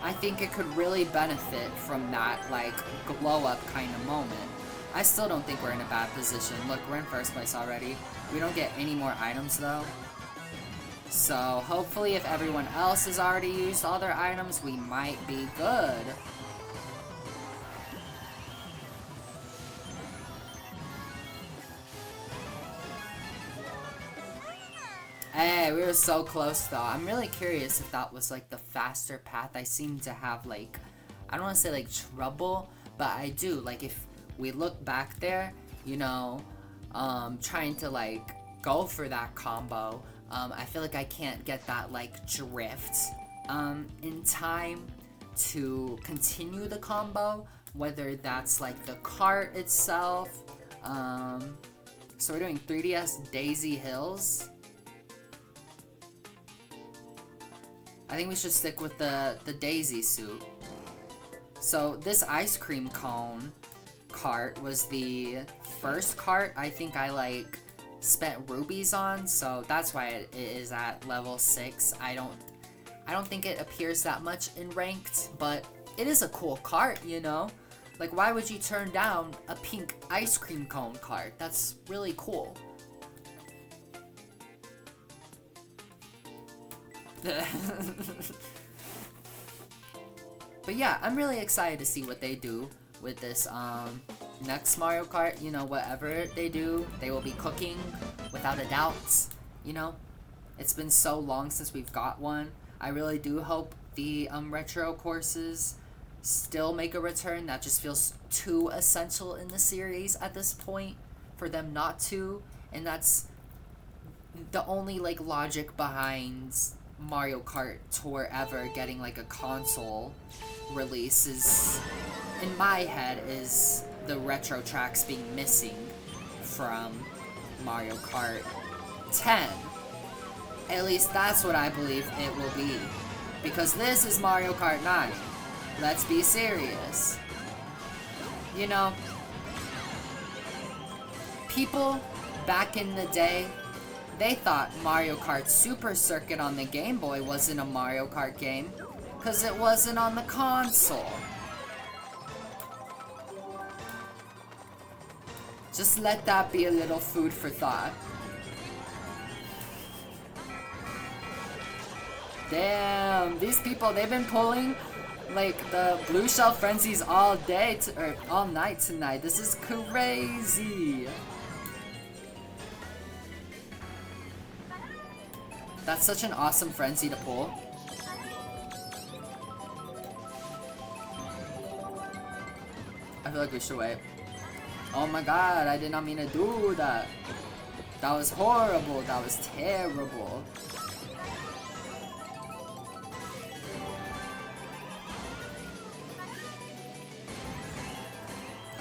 I think it could really benefit from that, like, glow-up kind of moment. I still don't think we're in a bad position. Look, we're in first place already. We don't get any more items, though. So, hopefully if everyone else has already used all their items, we might be good. Hey, we were so close though. I'm really curious if that was like the faster path. I seem to have like, I don't want to say like trouble, but I do. Like if we look back there, you know, trying to like go for that combo, I feel like I can't get that like drift in time to continue the combo, whether that's like the cart itself. So we're doing 3DS Daisy Hills. I think we should stick with the Daisy suit. So this ice cream cone cart was the first cart I think I like spent rubies on, so that's why it is at level 6. I don't think it appears that much in ranked, but it is a cool cart, you know? Like, why would you turn down a pink ice cream cone cart? That's really cool. But yeah, I'm really excited to see what they do with this next Mario Kart. You know, whatever they do, they will be cooking without a doubt. You know, it's been so long since we've got one. I really do hope the retro courses still make a return. That just feels too essential in the series at this point for them not to, and that's the only like logic behind Mario Kart Tour ever getting like a console release is, in my head, is the retro tracks being missing from Mario Kart 10. At least that's what I believe it will be. Because this is Mario Kart 9. Let's be serious. You know, people back in the day, they thought Mario Kart Super Circuit on the Game Boy wasn't a Mario Kart game because it wasn't on the console. Just let that be a little food for thought. Damn, these people, they've been pulling like the Blue Shell Frenzies all day, or all night tonight. This is crazy. That's such an awesome frenzy to pull. I feel like we should wait. Oh my god, I did not mean to do that. That was horrible. That was terrible.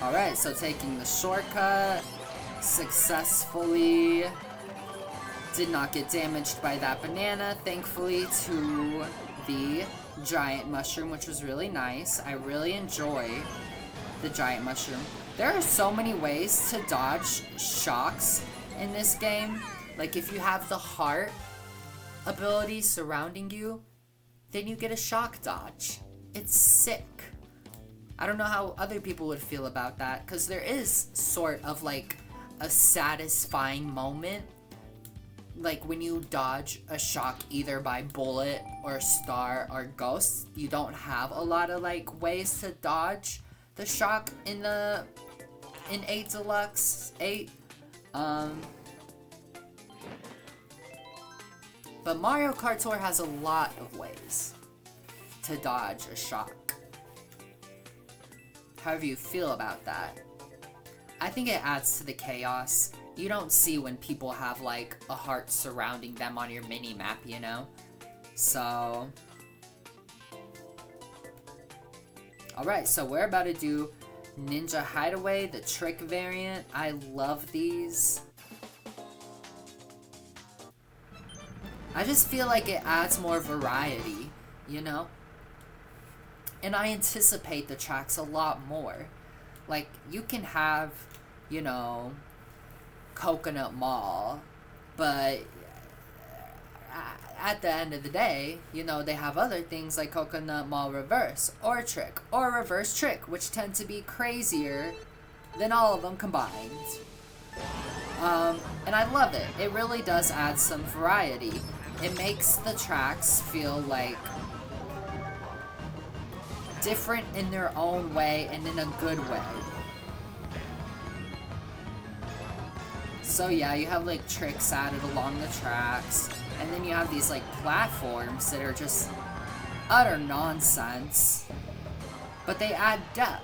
Alright, so taking the shortcut successfully. Did not get damaged by that banana, thankfully, to the giant mushroom, which was really nice. I really enjoy the giant mushroom. There are so many ways to dodge shocks in this game. Like, if you have the heart ability surrounding you, then you get a shock dodge. It's sick. I don't know how other people would feel about that, because there is sort of like a satisfying moment, like when you dodge a shock either by bullet or star or ghost. You don't have a lot of like ways to dodge the shock in 8 Deluxe 8. But Mario Kart Tour has a lot of ways to dodge a shock. However you feel about that. I think it adds to the chaos. You don't see when people have like a heart surrounding them on your mini map, you know? So alright, so we're about to do Ninja Hideaway, the trick variant. I love these. I just feel like it adds more variety, you know? And I anticipate the tracks a lot more. Like, you can have, you know, Coconut Mall, but at the end of the day, you know, they have other things like Coconut Mall Reverse, or Trick, or Reverse Trick, which tend to be crazier than all of them combined. And I love it. It really does add some variety. It makes the tracks feel like different in their own way and in a good way. So yeah, you have like tricks added along the tracks, and then you have these like platforms that are just utter nonsense, but they add depth.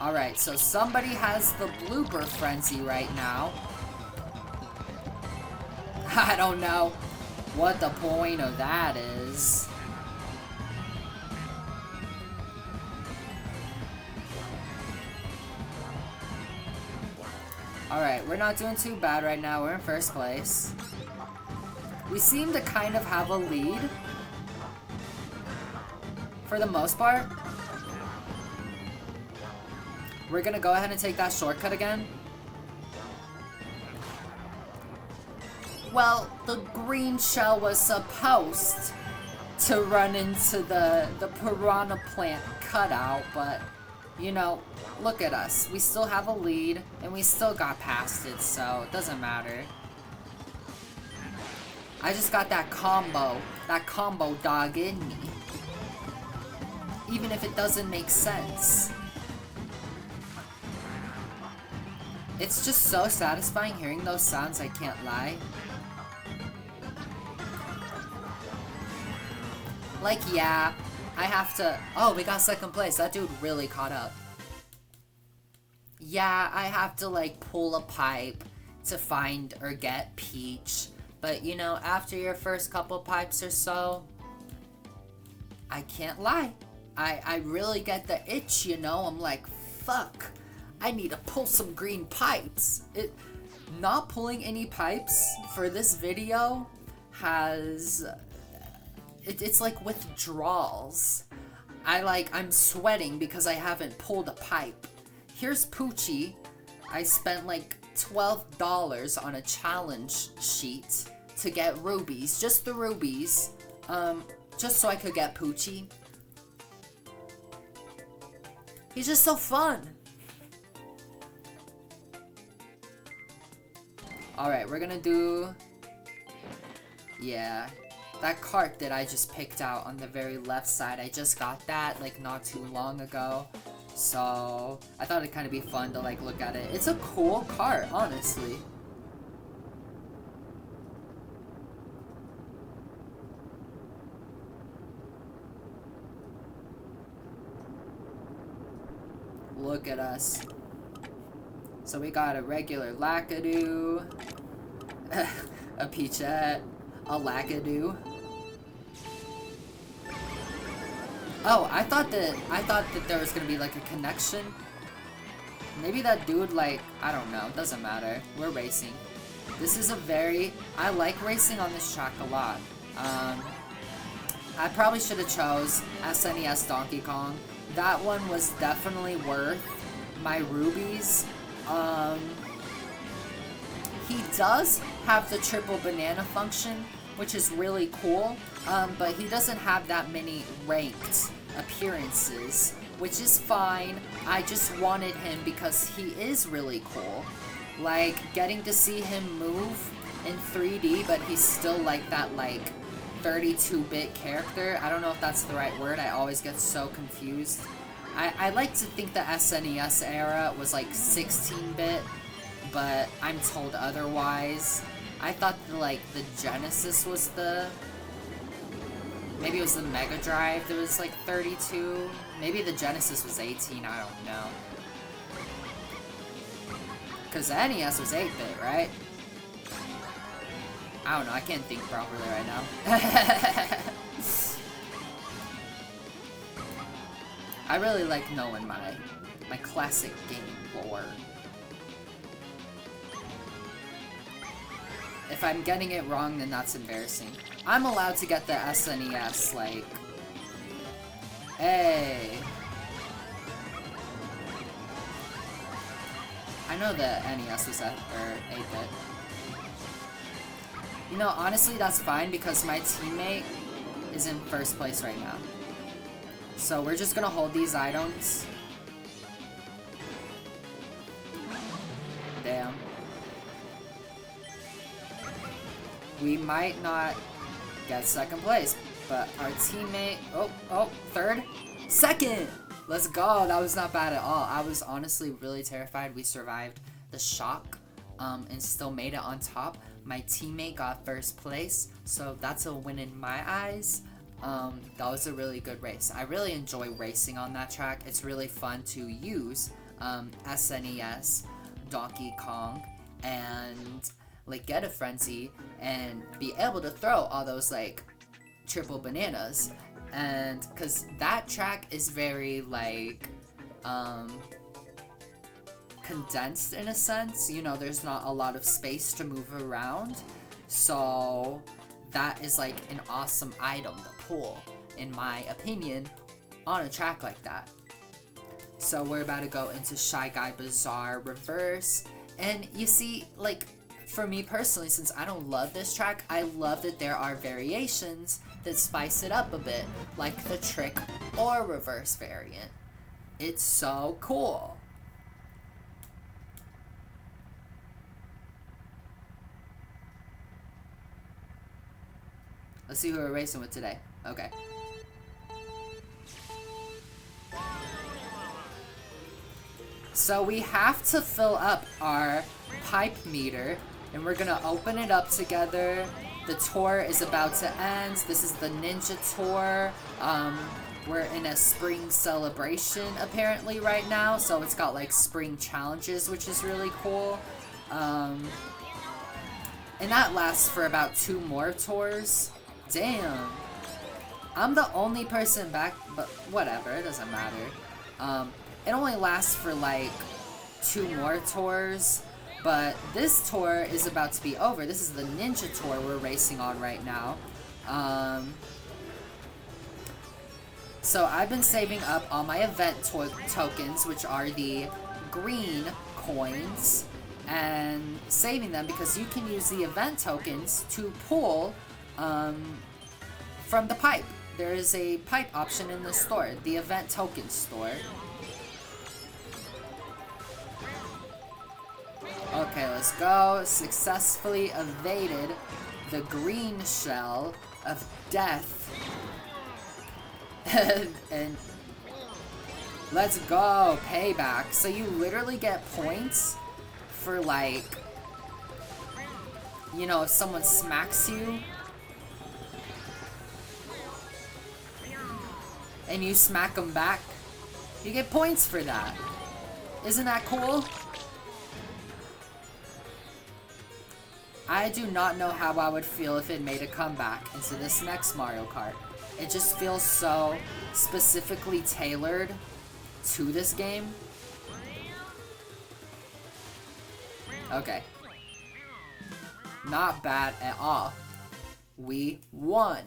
Alright, so somebody has the blooper frenzy right now. I don't know what the point of that is. Alright, we're not doing too bad right now. We're in first place. We seem to kind of have a lead. For the most part. We're gonna go ahead and take that shortcut again. Well, the green shell was supposed to run into the piranha plant cutout, but, you know, look at us. We still have a lead, and we still got past it, so it doesn't matter. I just got that combo dog in me. Even if it doesn't make sense. It's just so satisfying hearing those sounds, I can't lie. Like, yeah, I have to... Oh, we got second place. That dude really caught up. Yeah, I have to, like, pull a pipe to find or get Peach. But, you know, after your first couple pipes or so, I can't lie. I really get the itch, you know? I'm like, fuck. I need to pull some green pipes. Not pulling any pipes for this video has... It's like withdrawals. I'm sweating because I haven't pulled a pipe. Here's Poochie. I spent like $12 on a challenge sheet to get rubies. Just the rubies. Just so I could get Poochie. He's just so fun. Alright, we're gonna do... Yeah. That cart that I just picked out on the very left side, I just got that, like, not too long ago. So, I thought it'd kind of be fun to, like, look at it. It's a cool cart, honestly. Look at us. So we got a regular Lackadoo, a Peachette, a Lackadoo. Oh, I thought that there was gonna be like a connection. Maybe that dude, like, I don't know, it doesn't matter. We're racing. This is I like racing on this track a lot. I probably should have chose SNES Donkey Kong. That one was definitely worth my rubies. He does have the triple banana function, which is really cool, but he doesn't have that many ranked appearances, which is fine. I just wanted him because he is really cool. Like, getting to see him move in 3D, but he's still like that, like, 32-bit character. I don't know if that's the right word. I always get so confused. I like to think the SNES era was like 16-bit, but I'm told otherwise. I thought the Genesis was maybe it was the Mega Drive that was like 32. Maybe the Genesis was 18, I don't know. Because the NES was 8-bit, right? I don't know, I can't think properly right now. I really like knowing my classic game lore. If I'm getting it wrong, then that's embarrassing. I'm allowed to get the SNES, like... Hey! know the NES was at, or 8-bit. You know, honestly, that's fine because my teammate is in first place right now. So we're just gonna hold these items. Damn. We might not get second place, but our teammate, third? Second! Let's go, that was not bad at all. I was honestly really terrified. We survived the shock and still made it on top. My teammate got first place, so that's a win in my eyes. That was a really good race. I really enjoy racing on that track. It's really fun to use SNES, Donkey Kong, and like get a frenzy and be able to throw all those like triple bananas. And because that track is very like condensed in a sense, you know, there's not a lot of space to move around, so that is like an awesome item to pull, in my opinion, on a track like that. So we're about to go into Shy Guy Bazaar Reverse, and you see, like, for me personally, since I don't love this track, I love that there are variations that spice it up a bit, like the trick or reverse variant. It's so cool. Let's see who we're racing with today. Okay. So we have to fill up our pipe meter, and we're gonna open it up together. The tour is about to end. This is the Ninja Tour. We're in a spring celebration apparently right now, so it's got like spring challenges, which is really cool. And that lasts for about 2 more tours. Damn. I'm the only person back, but whatever, it doesn't matter. It only lasts for like 2 more tours, but this tour is about to be over. This is the Ninja Tour we're racing on right now. So I've been saving up all my event tokens, which are the green coins, and saving them because you can use the event tokens to pull from the pipe. There is a pipe option in the store, the event token store. Okay, let's go. Successfully evaded the green shell of death. and let's go. Payback. So you literally get points for like, you know, if someone smacks you and you smack them back, you get points for that. Isn't that cool? I do not know how I would feel if it made a comeback into this next Mario Kart. It just feels so specifically tailored to this game. Okay. Not bad at all. We won.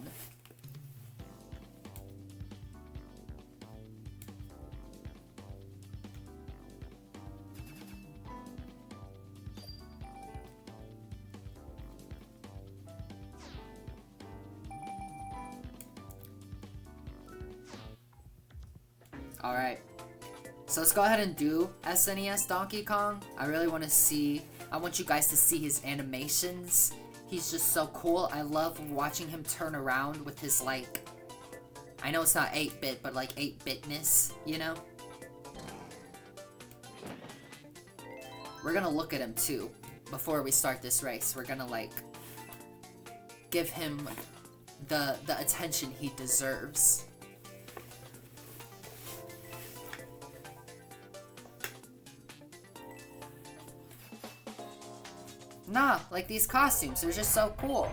Alright, so let's go ahead and do SNES Donkey Kong. I really want to see, I want you guys to see his animations. He's just so cool. I love watching him turn around with his, like, I know it's not 8-bit, but like 8-bitness, you know? We're gonna look at him too, before we start this race. We're gonna, like, give him the attention he deserves. Nah, like these costumes, they're just so cool.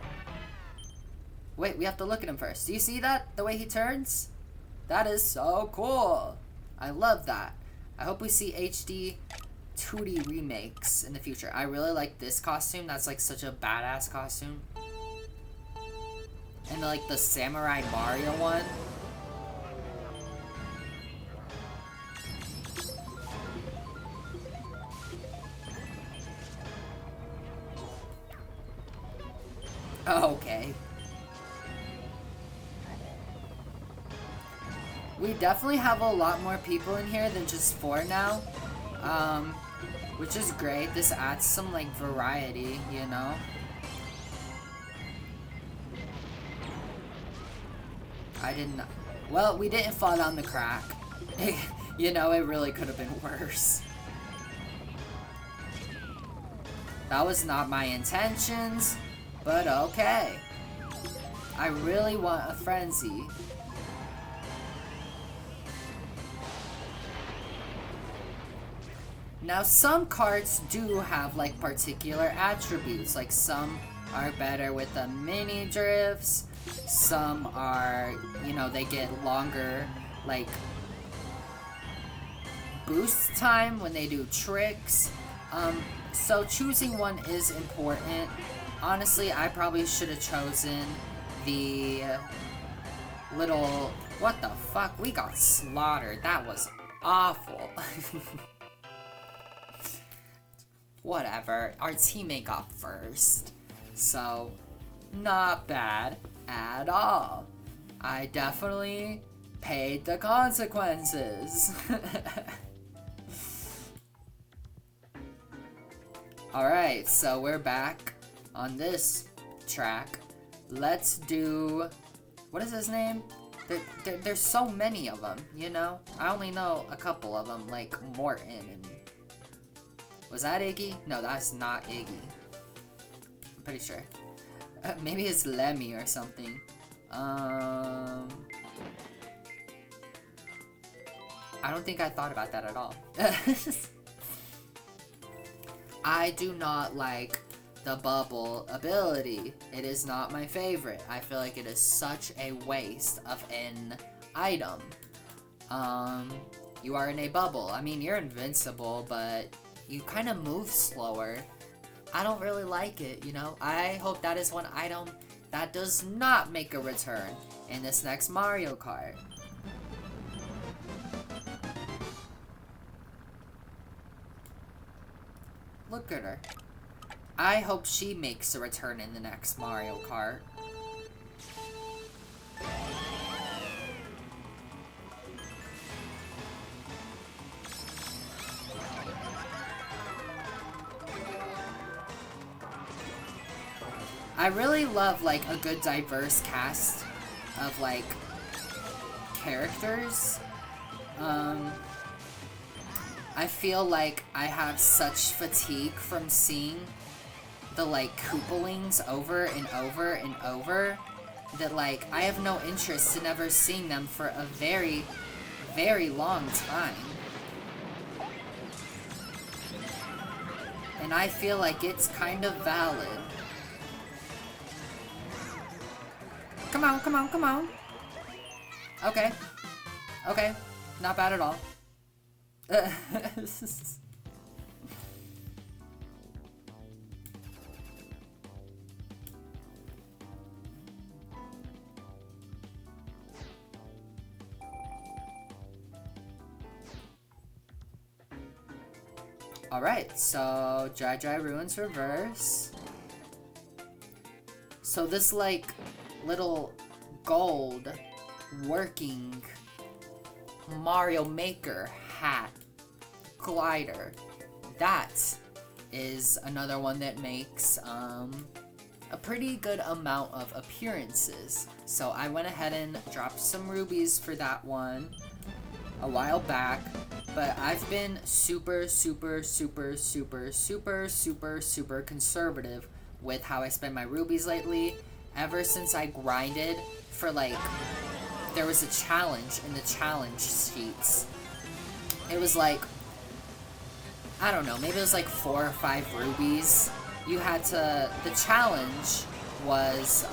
Wait, we have to look at him first. Do you see that? The way he turns? That is so cool. I love that. I hope we see HD 2D remakes in the future. I really like this costume. That's like such a badass costume. And like the Samurai Mario one. Okay. We definitely have a lot more people in here than just 4 now. Which is great. This adds some, like, variety, you know? I didn't... Well, we didn't fall down the crack. You know, it really could have been worse. That was not my intentions, but okay. I really want a frenzy. Now, some carts do have, like, particular attributes. Like, some are better with the mini drifts. Some are, you know, they get longer, like, boost time when they do tricks. So choosing one is important. Honestly, I probably should have chosen the little... What the fuck? We got slaughtered. That was awful. Whatever. Our teammate got first. So, not bad at all. I definitely paid the consequences. Alright, so we're back on this track. Let's do... What is his name? There's so many of them, you know? I only know a couple of them, like Morton and... Was that Iggy? No, that's not Iggy. I'm pretty sure. Maybe it's Lemmy or something. I don't think I thought about that at all. I do not like the bubble ability. It is not my favorite. I feel like it is such a waste of an item. You are in a bubble. I mean, you're invincible, but you kind of move slower. I don't really like it, you know? I hope that is one item that does not make a return in this next Mario Kart. Look at her. I hope she makes a return in the next Mario Kart. I really love, like, a good diverse cast of, like, characters. I feel like I have such fatigue from seeing the, like, Koopalings over and over and over that, like, I have no interest in ever seeing them for a very, very long time. And I feel like it's kind of valid. Come on, come on, come on. Okay. Okay. Not bad at all. Alright, so Dry Dry Ruins reverse. So this, like, little gold working Mario Maker hat glider, that is another one that makes a pretty good amount of appearances. So I went ahead and dropped some rubies for that one a while back, but I've been super conservative with how I spend my rubies lately. Ever since I grinded for, like, there was a challenge in the challenge sheets. It was like, I don't know, maybe it was like 4 or 5 rubies. You had to, the challenge was,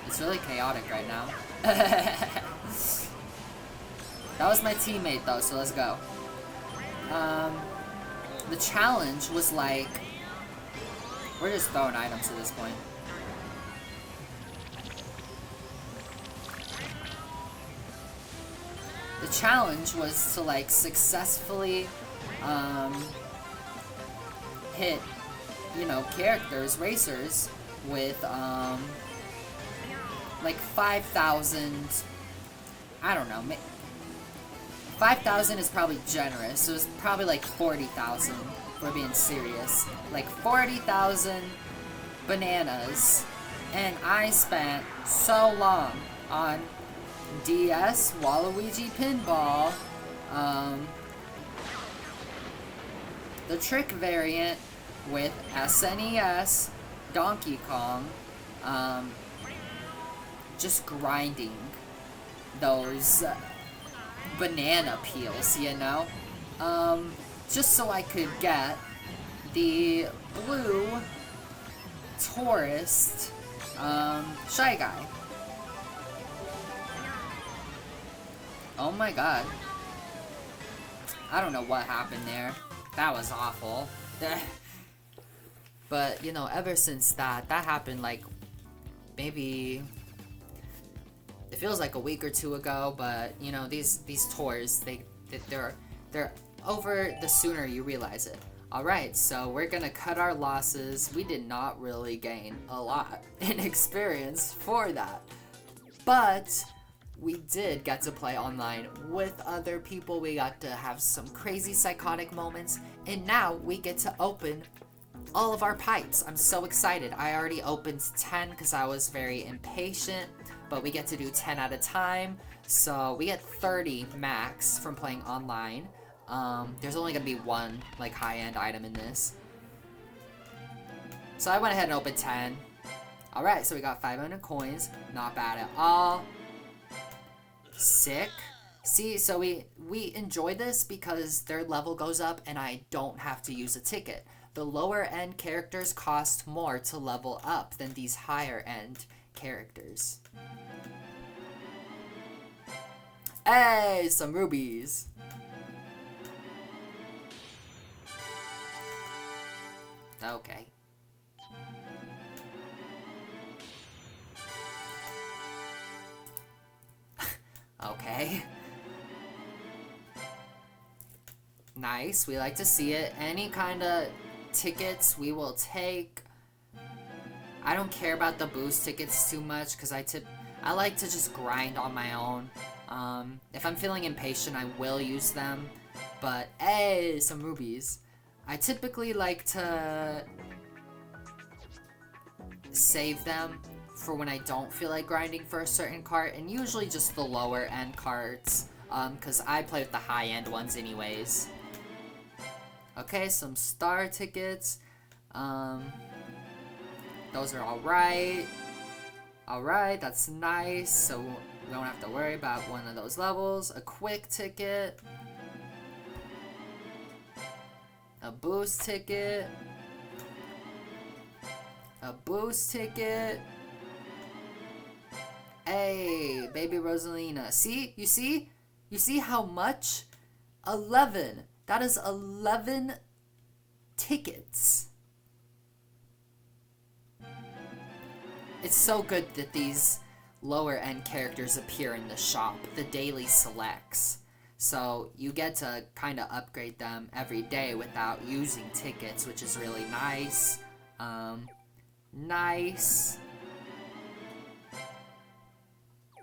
it's really chaotic right now. That was my teammate though, so let's go. The challenge was like, we're just throwing items at this point. The challenge was to, like, successfully hit you know, characters, racers, with, like 5,000, I don't know, 5,000 is probably generous, so it's probably like 40,000, if we're being serious. Like 40,000 bananas, and I spent so long on DS, Waluigi Pinball, the trick variant with SNES, Donkey Kong, just grinding those banana peels, you know? Just so I could get the blue tourist, Shy Guy. Oh my god. I don't know what happened there. That was awful. But, you know, ever since that happened, like, maybe, it feels like a week or two ago, but, you know, these tours, they're over the sooner you realize it. Alright, so we're gonna cut our losses. We did not really gain a lot in experience for that. But we did get to play online with other people. We got to have some crazy psychotic moments. And now we get to open all of our pipes. I'm so excited. I already opened 10 because I was very impatient. But we get to do 10 at a time. So we get 30 max from playing online. There's only gonna be one, like, high-end item in this. So I went ahead and opened 10. Alright, so we got 500 coins. Not bad at all. Sick. See, so we enjoy this because their level goes up and I don't have to use a ticket. The lower-end characters cost more to level up than these higher-end characters. Hey, some rubies. Okay. Okay. Nice, we like to see it. Any kind of tickets we will take. I don't care about the boost tickets too much because I like to just grind on my own. If I'm feeling impatient, I will use them. But hey, some rubies. I typically like to save them for when I don't feel like grinding for a certain cart, and usually just the lower end carts, because I play with the high end ones anyways. Okay, some star tickets. Those are alright. Alright, that's nice, so we don't have to worry about one of those levels. A quick ticket. A boost ticket. A boost ticket. Hey, baby Rosalina. See? You see? You see how much? 11. That is 11 tickets. It's so good that these lower end characters appear in the shop, the daily selects. So you get to kind of upgrade them every day without using tickets, which is really nice. Nice.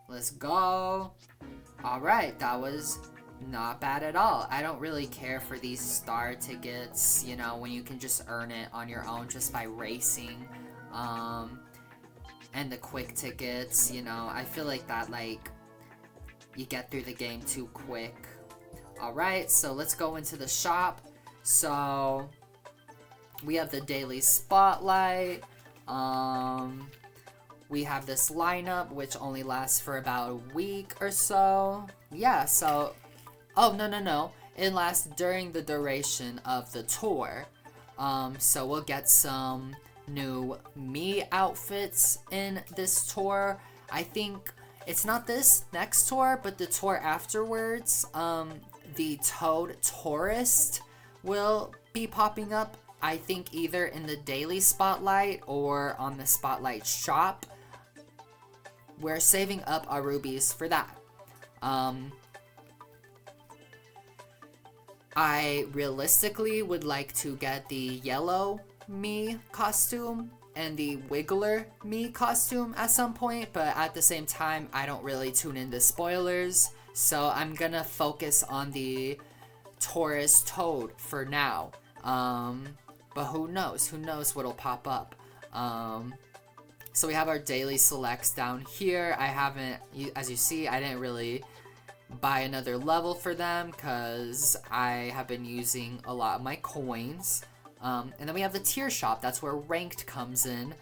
Let's go. Alright, that was not bad at all. I don't really care for these star tickets, you know, when you can just earn it on your own just by racing. And the quick tickets, you know, I feel like that, like, you get through the game too quick. Alright, so let's go into the shop. So, we have the daily spotlight. We have this lineup, which only lasts for about a week or so. Yeah, so, oh, no. It lasts during the duration of the tour. So we'll get some new me outfits in this tour. I think it's not this next tour, but the tour afterwards. The Toad Tourist will be popping up, I think either in the daily spotlight or on the spotlight shop. We're saving up our rubies for that. I realistically would like to get the yellow me costume and the Wiggler me costume at some point, but at the same time, I don't really tune into spoilers, so I'm gonna focus on the Taurus Toad for now. But who knows? Who knows what'll pop up? So we have our daily selects down here. I haven't, as you see, I didn't really buy another level for them because I have been using a lot of my coins. And then we have the tier shop. That's where ranked comes in.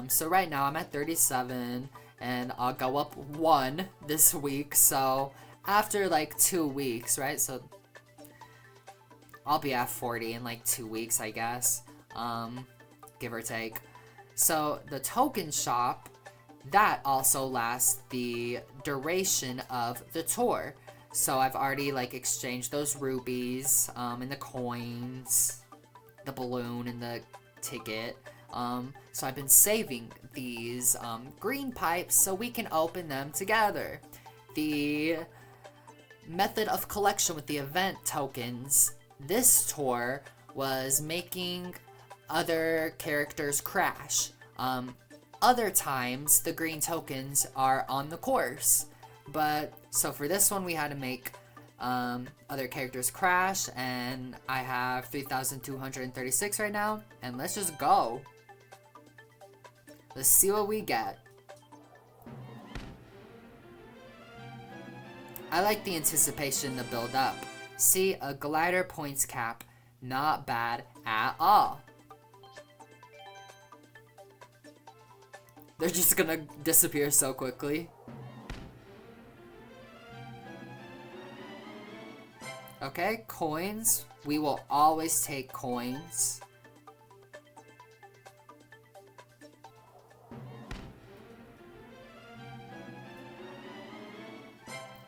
So right now I'm at 37 and I'll go up 1 this week. So after like 2 weeks, right? So I'll be at 40 in like 2 weeks, I guess. Give or take. So the token shop, that also lasts the duration of the tour. So I've already like exchanged those rubies, and the coins, the balloon and the ticket. So I've been saving these green pipes so we can open them together. The method of collection with the event tokens this tour was making other characters crash. Other times the green tokens are on the course, but so for this one we had to make other characters crash, and I have 3,236 right now, and let's just go. Let's see what we get. I like the anticipation to build up. See, a glider points cap, not bad at all. They're just gonna disappear so quickly. Okay, coins. We will always take coins.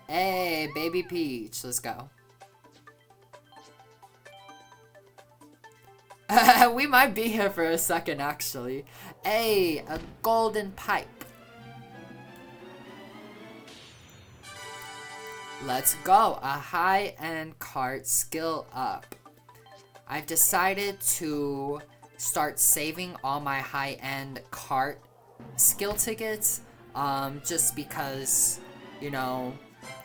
Hey, baby Peach, let's go. We might be here for a second, actually. Hey, a golden pipe. Let's go. A high-end cart skill up. I've decided to start saving all my high-end cart skill tickets, just because, you know,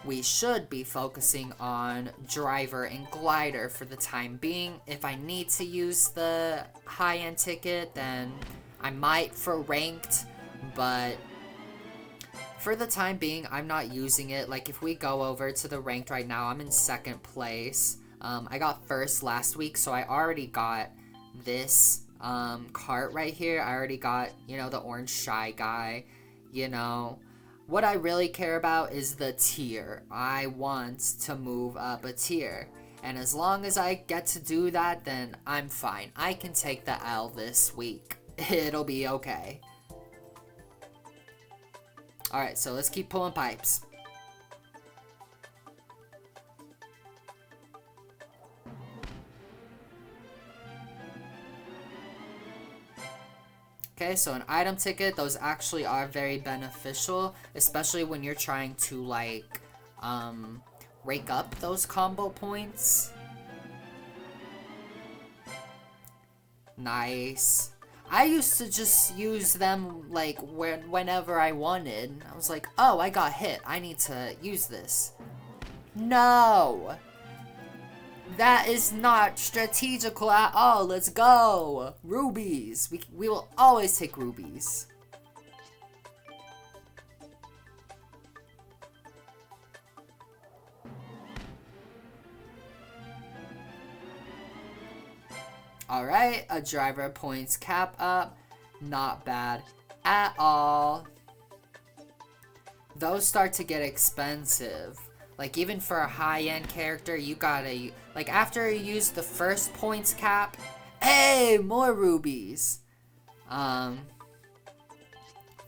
we should be focusing on driver and glider for the time being. If I need to use the high-end ticket, then I might for ranked, but for the time being, I'm not using it. Like, if we go over to the ranked right now, I'm in 2nd place. I got 1st last week, so I already got this cart right here. I already got, you know, the orange shy guy, you know. What I really care about is the tier. I want to move up a tier. And as long as I get to do that, then I'm fine. I can take the L this week. It'll be okay. Alright, so let's keep pulling pipes. Okay, so an item ticket, those actually are very beneficial, especially when you're trying to, like, rake up those combo points. Nice. I used to just use them, like, whenever I wanted. I was like, oh, I got hit. I need to use this. No! That is not strategical at all. Let's go. Rubies. We will always take rubies. Alright, a driver points cap up. Not bad at all. Those start to get expensive. Like, even for a high-end character, you gotta, like, after you use the first points cap, hey, more rubies. For,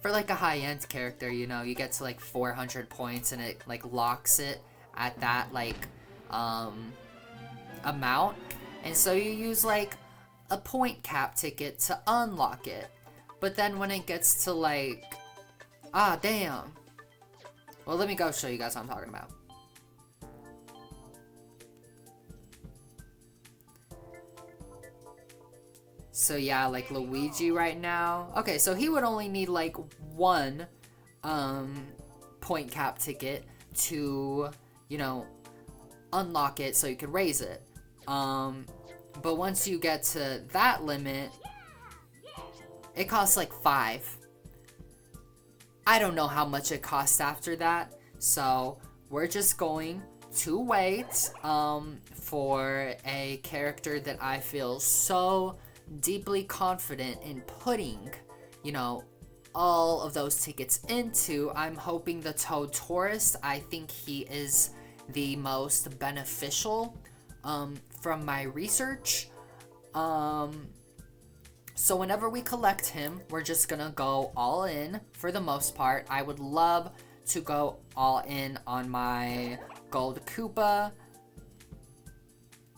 like, a high-end character, you know, you get to, like, 400 points, and it, like, locks it at that, like, amount. And so you use, like, a point cap ticket to unlock it. But then when it gets to, like, ah, damn. Well, let me go show you guys what I'm talking about. So yeah, like Luigi right now. Okay, so he would only need like one point cap ticket to, you know, unlock it so you could raise it. But once you get to that limit, it costs like 5. I don't know how much it costs after that, so we're just going to wait for a character that I feel so deeply confident in putting, you know, all of those tickets into. I'm hoping the Toad Tourist. I think he is the most beneficial from my research. So whenever we collect him, we're just gonna go all in for the most part. I would love to go all in on my Gold Koopa.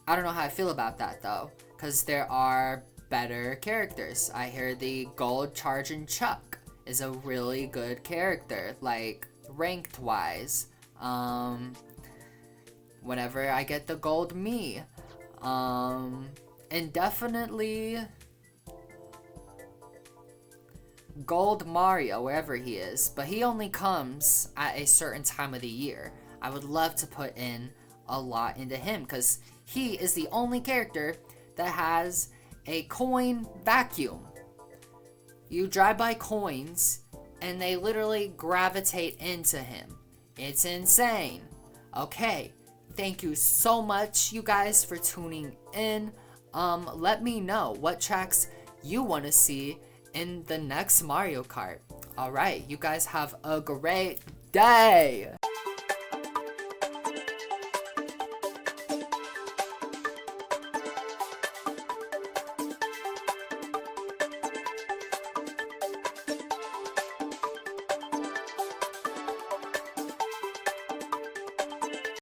I don't know how I feel about that though, because there are better characters. I hear the Gold Charging Chuck is a really good character, like ranked wise. Whenever I get the Gold Me. And definitely Gold Mario, wherever he is, but he only comes at a certain time of the year. I would love to put in a lot into him because he is the only character that has a coin vacuum. You drive by coins and they literally gravitate into him. It's insane. Okay, thank you so much, you guys, for tuning in. Let me know what tracks you want to see in the next Mario Kart. Alright, you guys have a great day!